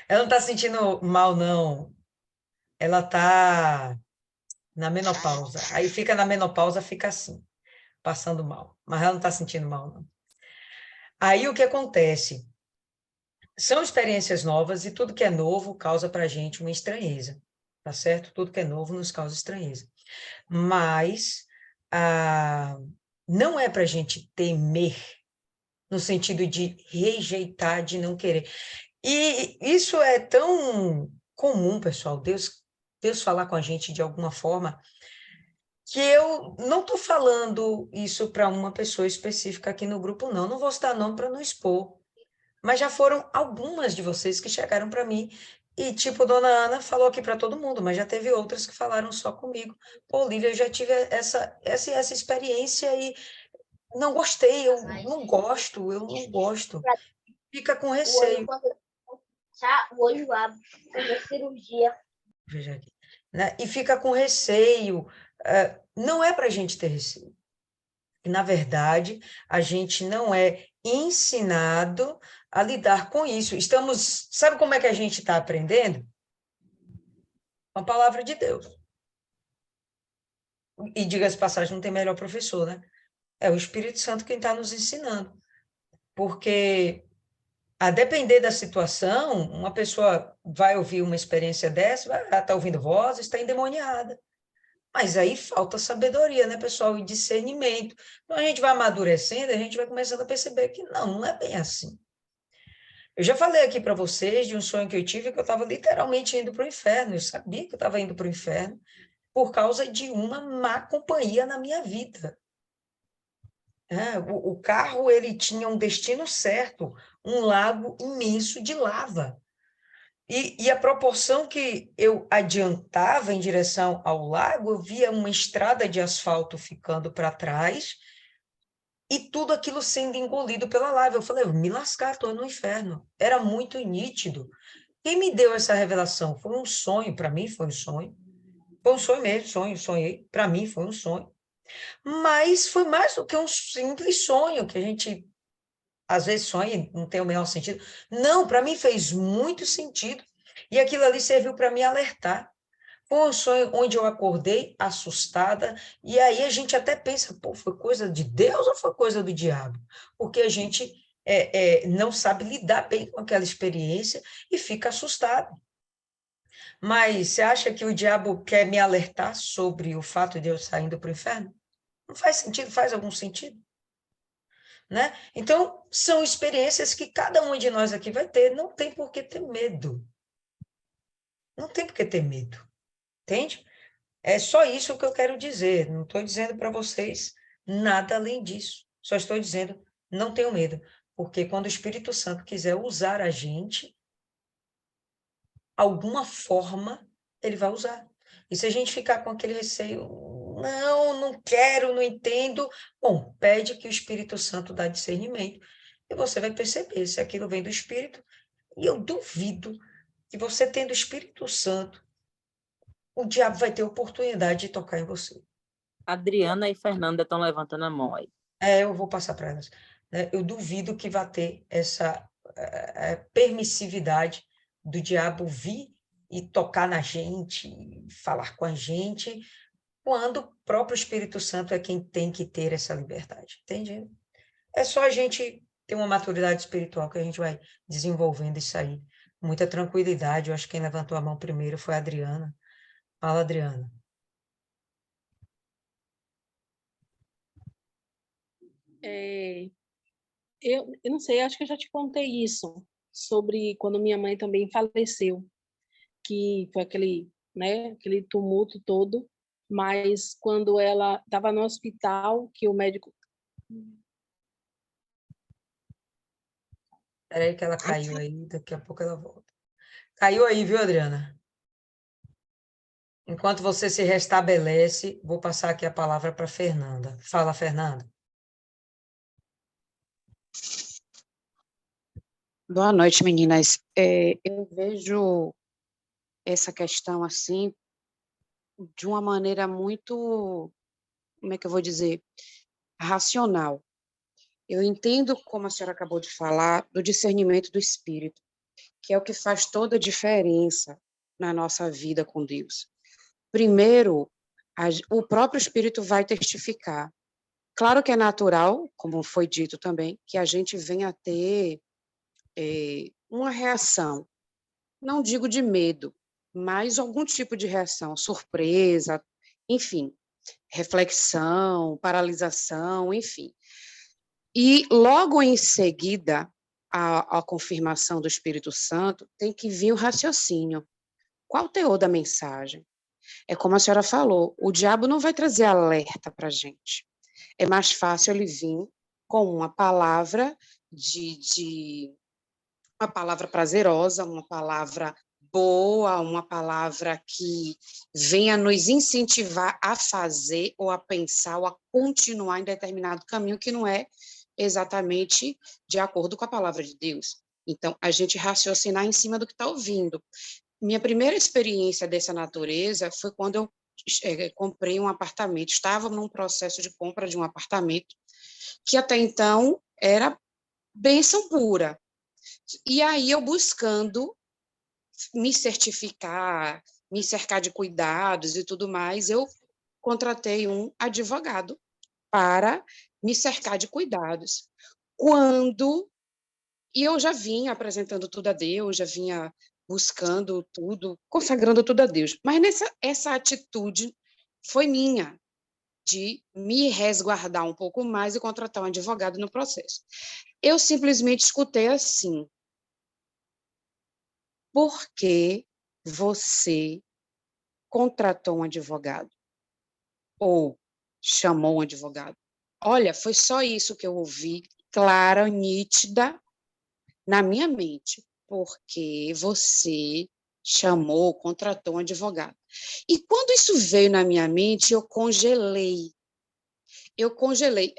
Ela não está sentindo mal, não. Ela está na menopausa. Aí fica na menopausa, fica assim, passando mal. Mas ela não está sentindo mal, não. Aí o que acontece? São experiências novas e tudo que é novo causa para a gente uma estranheza, tá certo? Tudo que é novo nos causa estranheza. Mas não é para a gente temer, no sentido de rejeitar, de não querer. E isso é tão comum, pessoal, Deus falar com a gente de alguma forma, que eu não estou falando isso para uma pessoa específica aqui no grupo, não. Não vou citar nome para não expor. Mas já foram algumas de vocês que chegaram para mim e, tipo, Dona Ana falou aqui para todo mundo, mas já teve outras que falaram só comigo. Pô, Olivia, eu já tive essa experiência e não gostei, eu não gosto. Fica com receio. O olho abre, fazer cirurgia. Veja aqui, né? E fica com receio. Não é para a gente ter receio. Na verdade, a gente não é ensinado a lidar com isso. Sabe como é que a gente está aprendendo? Com a palavra de Deus. E diga-se de passagem, não tem melhor professor, né? É o Espírito Santo quem está nos ensinando. Porque, a depender da situação, uma pessoa vai ouvir uma experiência dessa, vai estar ouvindo vozes, está endemoniada. Mas aí falta sabedoria, né, pessoal? E discernimento. Então, a gente vai amadurecendo, a gente vai começando a perceber que não é bem assim. Eu já falei aqui para vocês de um sonho que eu tive, que eu estava literalmente indo para o inferno. Eu sabia que eu estava indo para o inferno por causa de uma má companhia na minha vida. O carro, ele tinha um destino certo, um lago imenso de lava. E a proporção que eu adiantava em direção ao lago, eu via uma estrada de asfalto ficando para trás e tudo aquilo sendo engolido pela lava. Eu falei, me lascar, estou no inferno. Era muito nítido. Quem me deu essa revelação? Foi um sonho, para mim foi um sonho. Foi um sonho mesmo, sonhei. Para mim foi um sonho. Mas foi mais do que um simples sonho, que a gente às vezes sonha e não tem o menor sentido. Não, para mim fez muito sentido. E aquilo ali serviu para me alertar. Foi um sonho onde eu acordei assustada, e aí a gente até pensa, pô, foi coisa de Deus ou foi coisa do diabo? Porque a gente não sabe lidar bem com aquela experiência e fica assustado. Mas você acha que o diabo quer me alertar sobre o fato de eu estar indo para o inferno? Não faz sentido? Faz algum sentido? Né? Então, são experiências que cada um de nós aqui vai ter. Não tem por que ter medo. Não tem por que ter medo. Entende? É só isso que eu quero dizer. Não estou dizendo para vocês nada além disso. Só estou dizendo, não tenham medo. Porque quando o Espírito Santo quiser usar a gente, alguma forma ele vai usar. E se a gente ficar com aquele receio, não quero, não entendo, bom, pede que o Espírito Santo dá discernimento e você vai perceber se aquilo vem do Espírito. E eu duvido que você tendo o Espírito Santo, o diabo vai ter oportunidade de tocar em você. Adriana e Fernanda estão levantando a mão aí. Eu vou passar para elas. Eu duvido que vá ter essa permissividade do diabo vir e tocar na gente, falar com a gente, quando o próprio Espírito Santo é quem tem que ter essa liberdade, entende? É só a gente ter uma maturidade espiritual que a gente vai desenvolvendo isso aí. Muita tranquilidade. Eu acho que quem levantou a mão primeiro foi a Adriana. Fala, Adriana. Eu não sei, acho que eu já te contei isso, sobre quando minha mãe também faleceu, que foi aquele tumulto todo, mas quando ela estava no hospital, que o médico... Peraí que ela caiu aí, daqui a pouco ela volta. Caiu aí, viu, Adriana? Enquanto você se restabelece, vou passar aqui a palavra para Fernanda. Fala, Fernanda. Boa noite, meninas. Eu vejo essa questão assim de uma maneira muito, como é que eu vou dizer, racional. Eu entendo, como a senhora acabou de falar, do discernimento do espírito, que é o que faz toda a diferença na nossa vida com Deus. Primeiro, o próprio espírito vai testificar. Claro que é natural, como foi dito também, que a gente venha a ter uma reação, não digo de medo, mas algum tipo de reação, surpresa, enfim, reflexão, paralisação, enfim. E logo em seguida, a confirmação do Espírito Santo, tem que vir o raciocínio. Qual o teor da mensagem? É como a senhora falou, o diabo não vai trazer alerta para a gente. É mais fácil ele vir com uma palavra uma palavra prazerosa, uma palavra boa, uma palavra que venha nos incentivar a fazer ou a pensar ou a continuar em determinado caminho que não é exatamente de acordo com a palavra de Deus. Então, a gente raciocinar em cima do que está ouvindo. Minha primeira experiência dessa natureza foi quando eu comprei um apartamento. Estava num processo de compra de um apartamento que até então era bênção pura. E aí eu buscando me certificar, me cercar de cuidados e tudo mais, eu contratei um advogado para me cercar de cuidados. E eu já vinha apresentando tudo a Deus, já vinha buscando tudo, consagrando tudo a Deus. Mas essa atitude foi minha, de me resguardar um pouco mais e contratar um advogado no processo. Eu simplesmente escutei assim: por que você contratou um advogado? Ou chamou um advogado? Olha, foi só isso que eu ouvi, clara, nítida, na minha mente. Porque você chamou, contratou um advogado. E quando isso veio na minha mente, eu congelei.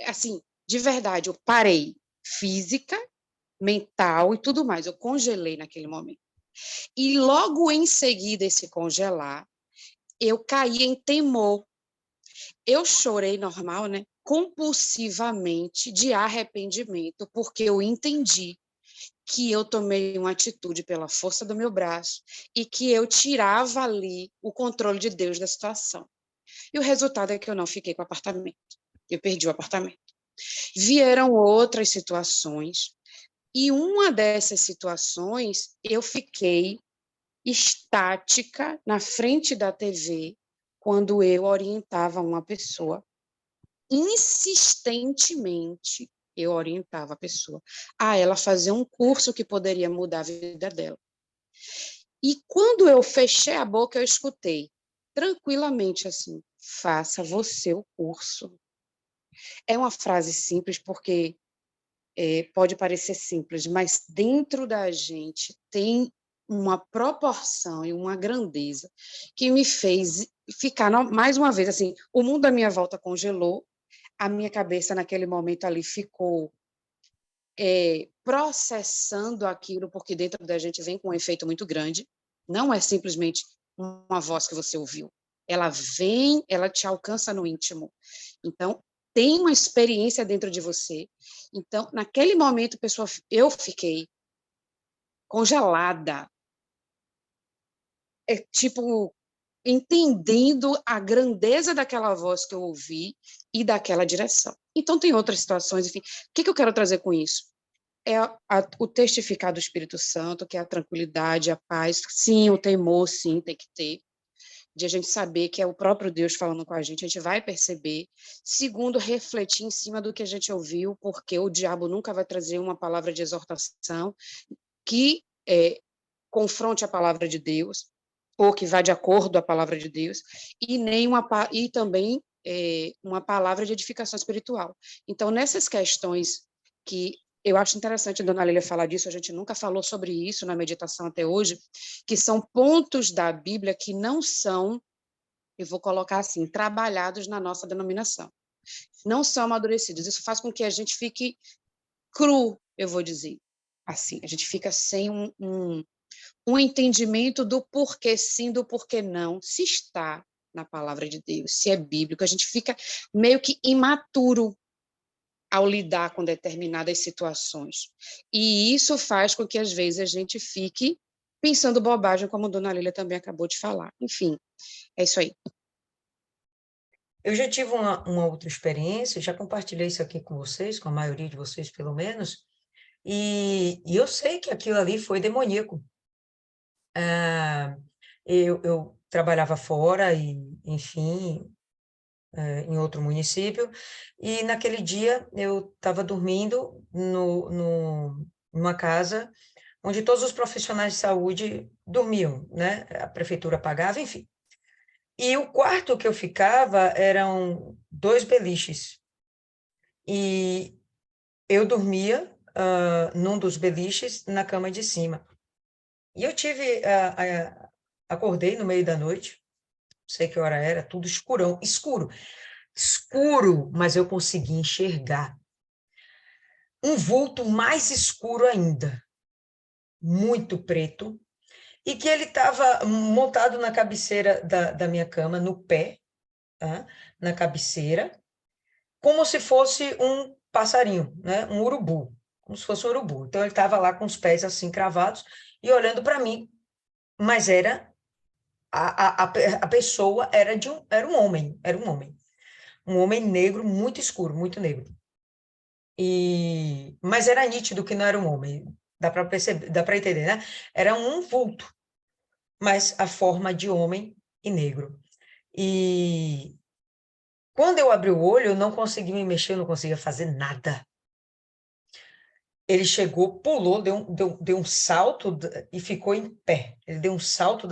Assim, de verdade, eu parei, física, mental e tudo mais, eu congelei naquele momento. E logo em seguida, esse congelar, eu caí em temor. Eu chorei normal, né? Compulsivamente, de arrependimento, porque eu entendi que eu tomei uma atitude pela força do meu braço e que eu tirava ali o controle de Deus da situação. E o resultado é que eu não fiquei com o apartamento. Eu perdi o apartamento. Vieram outras situações, e uma dessas situações eu fiquei estática na frente da TV quando eu orientava uma pessoa insistentemente, eu orientava a pessoa a ela fazer um curso que poderia mudar a vida dela. E quando eu fechei a boca, eu escutei tranquilamente assim: faça você o curso. É uma frase simples, porque pode parecer simples, mas dentro da gente tem uma proporção e uma grandeza que me fez ficar, mais uma vez, assim, o mundo à minha volta congelou, a minha cabeça naquele momento ali ficou processando aquilo, porque dentro da gente vem com um efeito muito grande, não é simplesmente uma voz que você ouviu, ela vem, ela te alcança no íntimo. Então, tem uma experiência dentro de você. Então, naquele momento, pessoal, eu fiquei congelada, tipo, entendendo a grandeza daquela voz que eu ouvi e daquela direção. Então, tem outras situações, enfim. O que eu quero trazer com isso? É o testificar do Espírito Santo, que é a tranquilidade, a paz. Sim, o temor, sim, tem que ter. De a gente saber que é o próprio Deus falando com a gente vai perceber. Segundo, refletir em cima do que a gente ouviu, porque o diabo nunca vai trazer uma palavra de exortação que confronte a palavra de Deus, ou que vá de acordo à palavra de Deus, e também uma palavra de edificação espiritual. Então, nessas questões que eu acho interessante a dona Lília falar disso, a gente nunca falou sobre isso na meditação até hoje, que são pontos da Bíblia que não são, eu vou colocar assim, trabalhados na nossa denominação. Não são amadurecidos. Isso faz com que a gente fique cru, eu vou dizer. Assim, a gente fica sem um entendimento do porquê sim, do porquê não, se está na palavra de Deus, se é bíblico, a gente fica meio que imaturo ao lidar com determinadas situações. E isso faz com que, às vezes, a gente fique pensando bobagem, como a dona Lília também acabou de falar. Enfim, é isso aí. Eu já tive uma outra experiência, já compartilhei isso aqui com vocês, com a maioria de vocês, pelo menos, e eu sei que aquilo ali foi demoníaco. Eu trabalhava fora, e, enfim, em outro município, e naquele dia eu estava dormindo numa casa onde todos os profissionais de saúde dormiam, né? A prefeitura pagava, enfim. E o quarto que eu ficava eram 2 beliches. E eu dormia num dos beliches na cama de cima. E eu acordei no meio da noite, não sei que hora era, tudo escurão, escuro, mas eu consegui enxergar um vulto mais escuro ainda, muito preto, e que ele estava montado na cabeceira da minha cama, no pé, na cabeceira, como se fosse um passarinho, né? Um urubu, como se fosse um urubu. Então ele estava lá com os pés assim cravados e olhando para mim, mas era a pessoa era um homem, um homem negro muito escuro, muito negro. Mas era nítido que não era um homem, dá para perceber, dá para entender, né? Era um vulto, mas a forma de homem e negro. E quando eu abri o olho, eu não consegui me mexer, eu não conseguia fazer nada. Ele chegou, pulou, deu um salto e ficou em pé. Ele deu um salto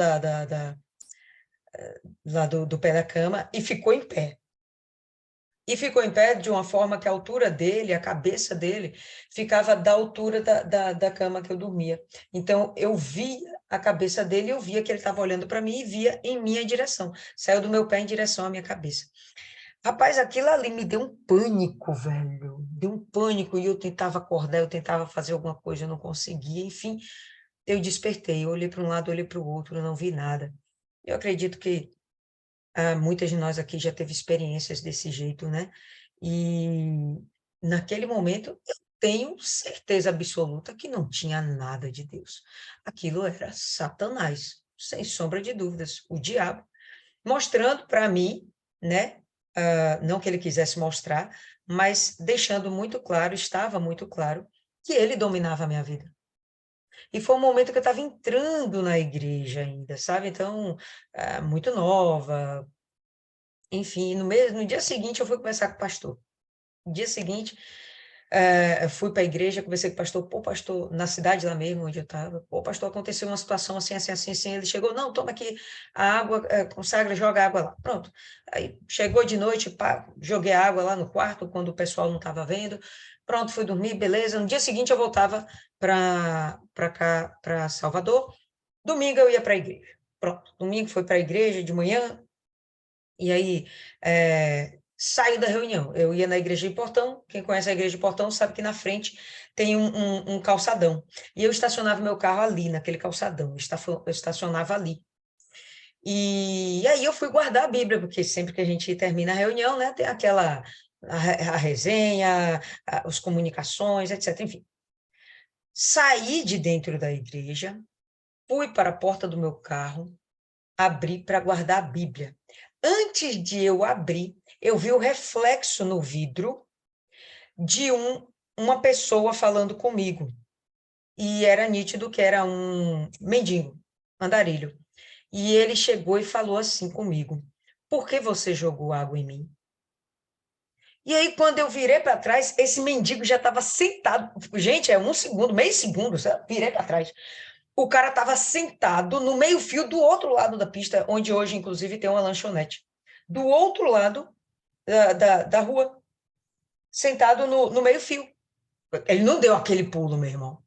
lá do pé da cama e ficou em pé. E ficou em pé de uma forma que a altura dele, a cabeça dele, ficava da altura da cama que eu dormia. Então, eu via a cabeça dele, eu via que ele estava olhando para mim e via em minha direção. Saiu do meu pé em direção à minha cabeça. Rapaz, aquilo ali me deu um pânico, velho. Deu um pânico e eu tentava acordar, eu tentava fazer alguma coisa, eu não conseguia. Enfim, eu despertei, eu olhei para um lado, olhei para o outro, eu não vi nada. Eu acredito que muitas de nós aqui já teve experiências desse jeito, né? E naquele momento eu tenho certeza absoluta que não tinha nada de Deus. Aquilo era Satanás, sem sombra de dúvidas, o diabo, mostrando para mim, né? Não que ele quisesse mostrar, mas deixando muito claro, estava muito claro, que ele dominava a minha vida. E foi um momento que eu estava entrando na igreja ainda, sabe? Então, muito nova, enfim, no dia seguinte eu fui conversar com o pastor. No dia seguinte, eu fui para a igreja, conversei com o pastor, pô, pastor, na cidade lá mesmo onde eu estava, pô, pastor, aconteceu uma situação assim, assim, assim, assim, ele chegou, não, toma aqui a água, consagra, joga água lá, pronto. Aí chegou de noite, pá, joguei a água lá no quarto, quando o pessoal não estava vendo, pronto, fui dormir, beleza, no dia seguinte eu voltava para cá, para Salvador, domingo eu ia para a igreja, pronto, domingo foi para a igreja de manhã, e aí, saio da reunião. Eu ia na igreja de Portão. Quem conhece a igreja de Portão sabe que na frente tem um calçadão. E eu estacionava meu carro ali, naquele calçadão. Eu estacionava ali. E aí eu fui guardar a Bíblia, porque sempre que a gente termina a reunião, né, tem aquela a resenha, as comunicações, etc. Enfim. Saí de dentro da igreja, fui para a porta do meu carro, abri para guardar a Bíblia. Antes de eu abrir, eu vi o reflexo no vidro de uma pessoa falando comigo. E era nítido que era um mendigo, andarilho. E ele chegou e falou assim comigo: por que você jogou água em mim? E aí, quando eu virei para trás, esse mendigo já estava sentado. Gente, um segundo, meio segundo, sabe? Virei para trás. O cara estava sentado no meio-fio do outro lado da pista, onde hoje, inclusive, tem uma lanchonete. Do outro lado da rua, sentado no meio-fio. Ele não deu aquele pulo, meu irmão.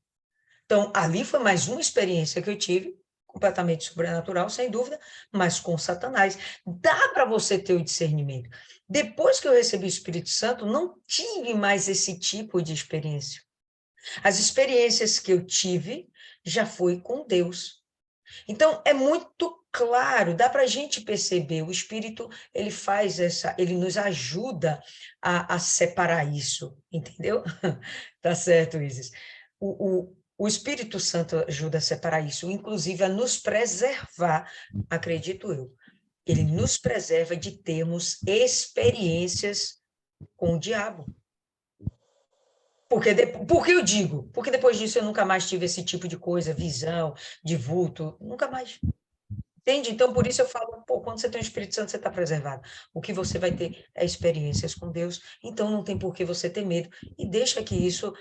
Então, ali foi mais uma experiência que eu tive, completamente sobrenatural, sem dúvida, mas com Satanás. Dá para você ter o discernimento. Depois que eu recebi o Espírito Santo, não tive mais esse tipo de experiência. As experiências que eu tive já foi com Deus. Então, é muito claro, dá para a gente perceber, o Espírito, ele faz ele nos ajuda a separar isso, entendeu? Tá certo, Isis. O Espírito Santo ajuda a separar isso, inclusive a nos preservar, acredito eu. Ele nos preserva de termos experiências com o diabo. Porque eu digo? Porque depois disso eu nunca mais tive esse tipo de coisa, visão, de vulto, nunca mais. Entende? Então, por isso eu falo, pô, quando você tem o Espírito Santo, você está preservado. O que você vai ter é experiências com Deus, então não tem por que você ter medo. E deixa que isso,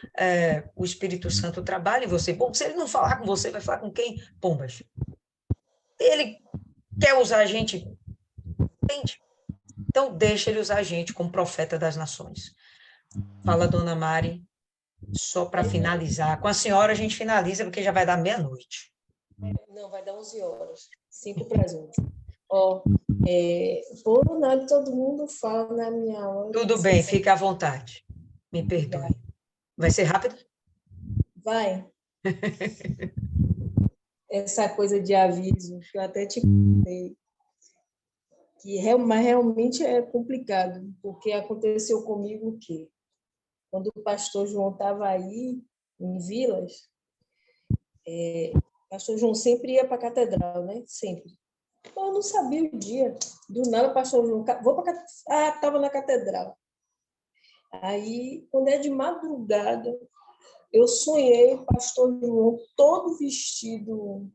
o Espírito Santo trabalhe em você. Bom, se ele não falar com você, vai falar com quem? Pombas. Ele quer usar a gente, entende? Então, deixa ele usar a gente como profeta das nações. Fala, dona Mari, só para finalizar. Com a senhora a gente finaliza, porque já vai dar meia-noite. Não, vai dar 11 horas. 5 para as 11. Ó, por nada todo mundo fala na minha hora. Tudo bem, fique à vontade. Me perdoe. Vai ser rápido? Vai. Essa coisa de aviso, que eu até te contei, mas realmente é complicado, porque aconteceu comigo o quê? Quando o pastor João estava aí, em Vilas, o pastor João sempre ia para a catedral, né? Sempre. Eu não sabia o dia. Do nada, o pastor João, vou para estava na catedral. Aí, quando é de madrugada, eu sonhei o pastor João todo vestido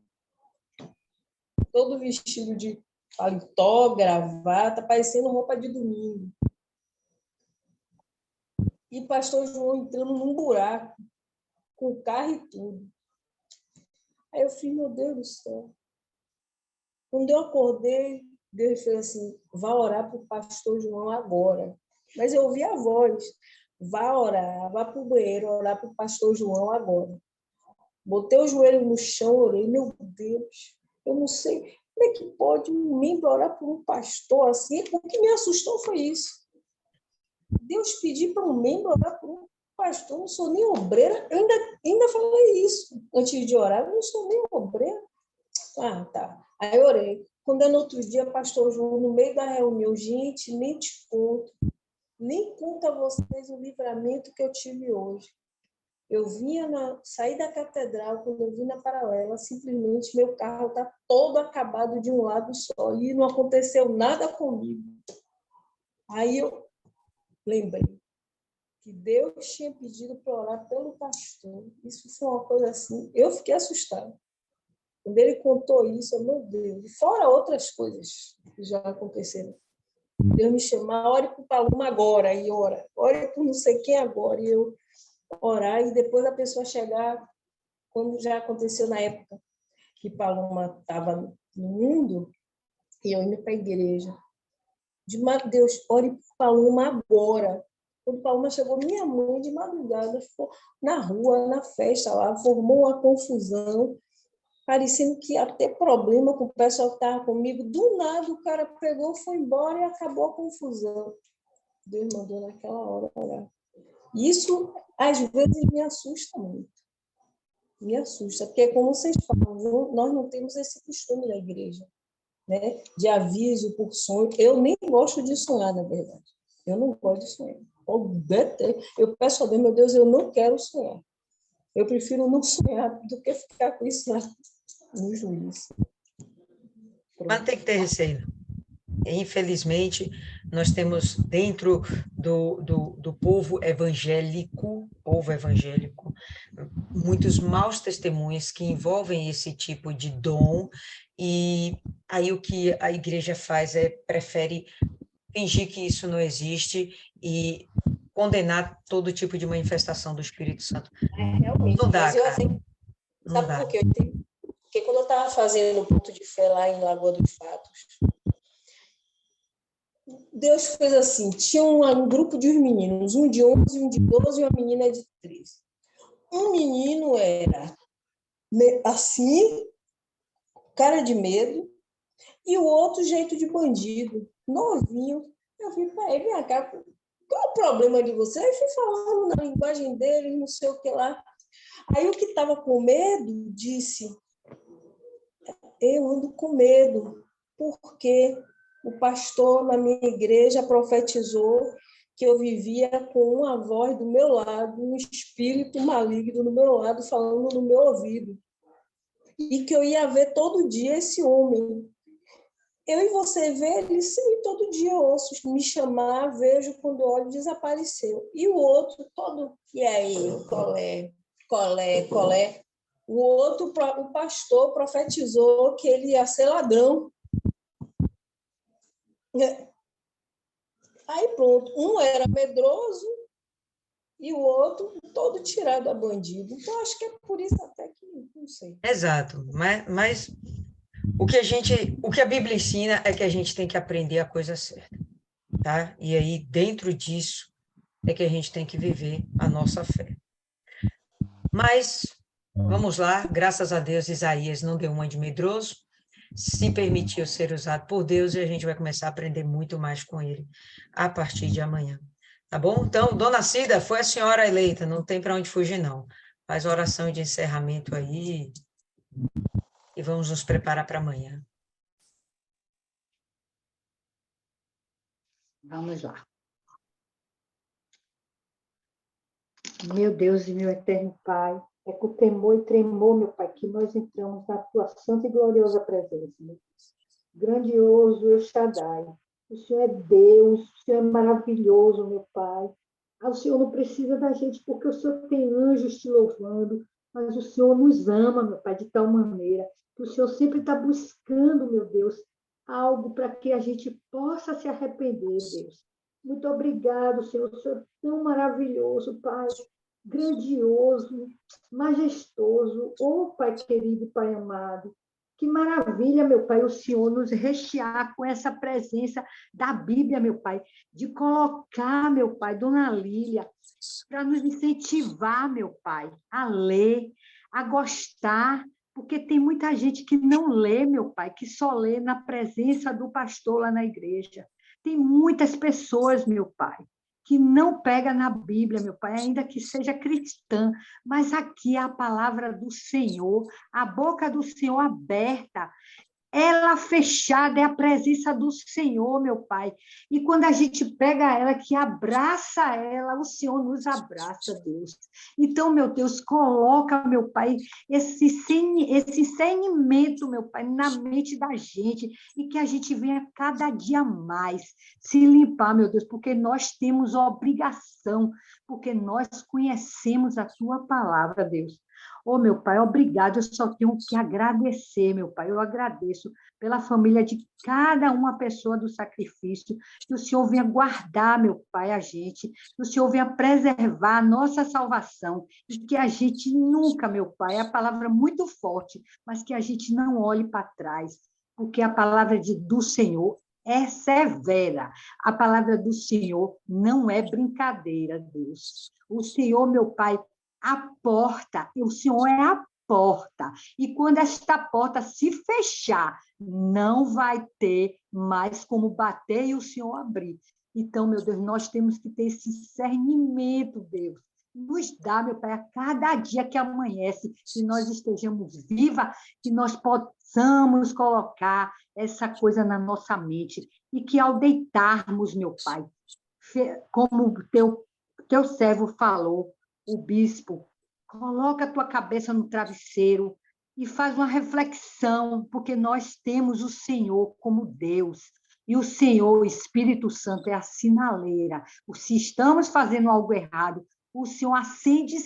de paletó, gravata, parecendo roupa de domingo. E pastor João entrando num buraco, com o carro e tudo. Aí eu falei, meu Deus do céu. Quando eu acordei, Deus fez assim, vá orar para o pastor João agora. Mas eu ouvi a voz, vá orar, vá para o banheiro orar para o pastor João agora. Botei o joelho no chão, orei, meu Deus, eu não sei como é que pode um membro orar por um pastor assim. O que me assustou foi isso. Deus pedir para um membro orar por um pastor, eu não sou nem obreira. Eu ainda falei isso antes de orar, eu não sou nem obreira. Ah, tá. Aí eu orei. Quando é no outro dia, pastor João, no meio da reunião, gente, nem te conto, nem conto a vocês o livramento que eu tive hoje. Eu saí da catedral, quando eu vim na paralela, simplesmente meu carro está todo acabado de um lado só, e não aconteceu nada comigo. Aí eu lembrei que Deus tinha pedido para orar pelo pastor. Isso foi uma coisa assim, eu fiquei assustada. Quando ele contou isso, meu Deus, fora outras coisas que já aconteceram. Deus me chamar, ore por Paloma agora, e ora. Ore por não sei quem agora, e eu orar, e depois a pessoa chegar, quando já aconteceu na época que Paloma estava no mundo, e eu indo para a igreja. Deus, ore por Paloma agora. Quando Paloma chegou, minha mãe, de madrugada, ficou na rua, na festa lá, formou uma confusão, parecendo que ia ter problema com o pessoal que estava comigo. Do nada, o cara pegou, foi embora e acabou a confusão. Deus mandou naquela hora orar. Isso, às vezes, me assusta muito. Me assusta, porque, como vocês falam, nós não temos esse costume na igreja, né? De aviso por sonho. Eu nem gosto de sonhar, na verdade. Eu não gosto de sonhar. Eu peço a Deus, meu Deus, eu não quero sonhar. Eu prefiro não sonhar do que ficar com isso no juízo. Mas não tem que ter receio. Infelizmente, nós temos dentro do povo evangélico, muitos maus testemunhos que envolvem esse tipo de dom, e aí o que a igreja faz prefere fingir que isso não existe e condenar todo tipo de manifestação do Espírito Santo. Realmente, Não dá, mas eu cara. assim, Não sabe dá. por quê? Porque quando eu estava fazendo o ponto de fé lá em Lagoa dos Fatos, Deus fez assim, tinha um grupo de meninos, um de 11, um de 12 e uma menina de 13. Um menino era assim, cara de medo, e o outro jeito de bandido, novinho. Eu fui para ele, vem cá, qual é o problema de você? Aí fui falando na linguagem dele, não sei o que lá. Aí o que estava com medo disse, eu ando com medo, porque o pastor na minha igreja profetizou que eu vivia com uma voz do meu lado, um espírito maligno do meu lado, falando no meu ouvido. E que eu ia ver todo dia esse homem. Eu e você vê ele? Sim, todo dia eu ouço me chamar, vejo, quando olho, desapareceu. E o outro todo, e aí, colé. O outro, o pastor profetizou que ele ia ser ladrão. Aí pronto, um era medroso e o outro todo tirado a bandido. Então, acho que é por isso até que, não sei. Exato, mas o que a Bíblia ensina é que a gente tem que aprender a coisa certa, tá? E aí, dentro disso, é que a gente tem que viver a nossa fé. Mas, vamos lá, graças a Deus, Isaías não deu uma de medroso, se permitiu ser usado por Deus, e a gente vai começar a aprender muito mais com ele a partir de amanhã. Tá bom? Então, dona Cida, foi a senhora eleita, não tem para onde fugir, não. Faz a oração de encerramento aí e vamos nos preparar para amanhã. Vamos lá. Meu Deus e meu eterno Pai, é com temor e tremor, meu Pai, que nós entramos na tua santa e gloriosa presença, meu Deus. Grandioso El Shaddai, o Senhor é Deus, o Senhor é maravilhoso, meu Pai. O Senhor não precisa da gente, porque o Senhor tem anjos te louvando, mas o Senhor nos ama, meu Pai, de tal maneira que o Senhor sempre está buscando, meu Deus, algo para que a gente possa se arrepender, Deus. Muito obrigado, Senhor. O Senhor é tão maravilhoso, Pai, grandioso, majestoso. Oh, Pai querido, Pai amado, que maravilha, meu Pai, o Senhor nos rechear com essa presença da Bíblia, meu Pai, de colocar, meu Pai, Dona Lília, para nos incentivar, meu Pai, a ler, a gostar, porque tem muita gente que não lê, meu Pai, que só lê na presença do pastor lá na igreja. Tem muitas pessoas, meu Pai, que não pega na Bíblia, meu Pai, ainda que seja cristã, mas aqui é a palavra do Senhor, a boca do Senhor aberta, ela fechada é a presença do Senhor, meu Pai. E quando a gente pega ela, que abraça ela, o Senhor nos abraça, Deus. Então, meu Deus, coloca, meu Pai, esse discernimento, meu Pai, na mente da gente, e que a gente venha cada dia mais se limpar, meu Deus, porque nós temos obrigação, porque nós conhecemos a Tua palavra, Deus. Oh, meu Pai, obrigado, eu só tenho que agradecer, meu Pai, eu agradeço pela família de cada uma pessoa do sacrifício, que o Senhor venha guardar, meu Pai, a gente, que o Senhor venha preservar a nossa salvação, e que a gente nunca, meu Pai, é a palavra muito forte, mas que a gente não olhe para trás, porque a palavra do Senhor é severa. A palavra do Senhor não é brincadeira, Deus. O Senhor, meu Pai, a porta, o Senhor é a porta. E quando esta porta se fechar, não vai ter mais como bater e o Senhor abrir. Então, meu Deus, nós temos que ter esse discernimento, Deus. Nos dá, meu Pai, a cada dia que amanhece, que nós estejamos vivas, que nós possamos colocar essa coisa na nossa mente e que ao deitarmos, meu Pai, como o teu servo falou, o bispo, coloca a tua cabeça no travesseiro e faz uma reflexão, porque nós temos o Senhor como Deus. E o Senhor, o Espírito Santo, é a sinaleira. Se estamos fazendo algo errado, o Senhor acende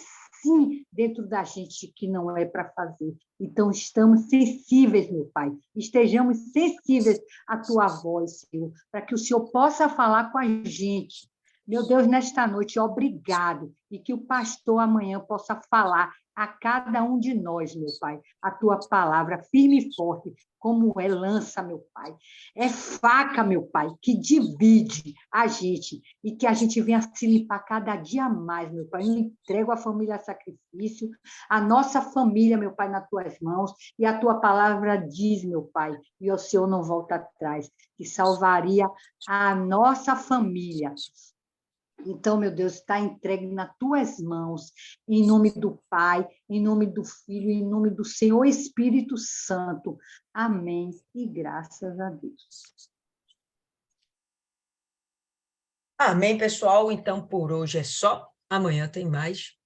sim dentro da gente que não é para fazer. Então, estamos sensíveis, meu Pai. Estejamos sensíveis à tua voz, Senhor, para que o Senhor possa falar com a gente. Meu Deus, nesta noite, obrigado. E que o pastor amanhã possa falar a cada um de nós, meu Pai, a tua palavra firme e forte, como é lança, meu Pai. É faca, meu Pai, que divide a gente e que a gente venha se limpar cada dia mais, meu Pai. Eu entrego a família a sacrifício, a nossa família, meu Pai, nas tuas mãos, e a tua palavra diz, meu Pai, e o Senhor não volta atrás, que salvaria a nossa família. Então, meu Deus, está entregue nas tuas mãos, em nome do Pai, em nome do Filho, em nome do Senhor Espírito Santo. Amém. E graças a Deus. Amém, pessoal. Então, por hoje é só. Amanhã tem mais.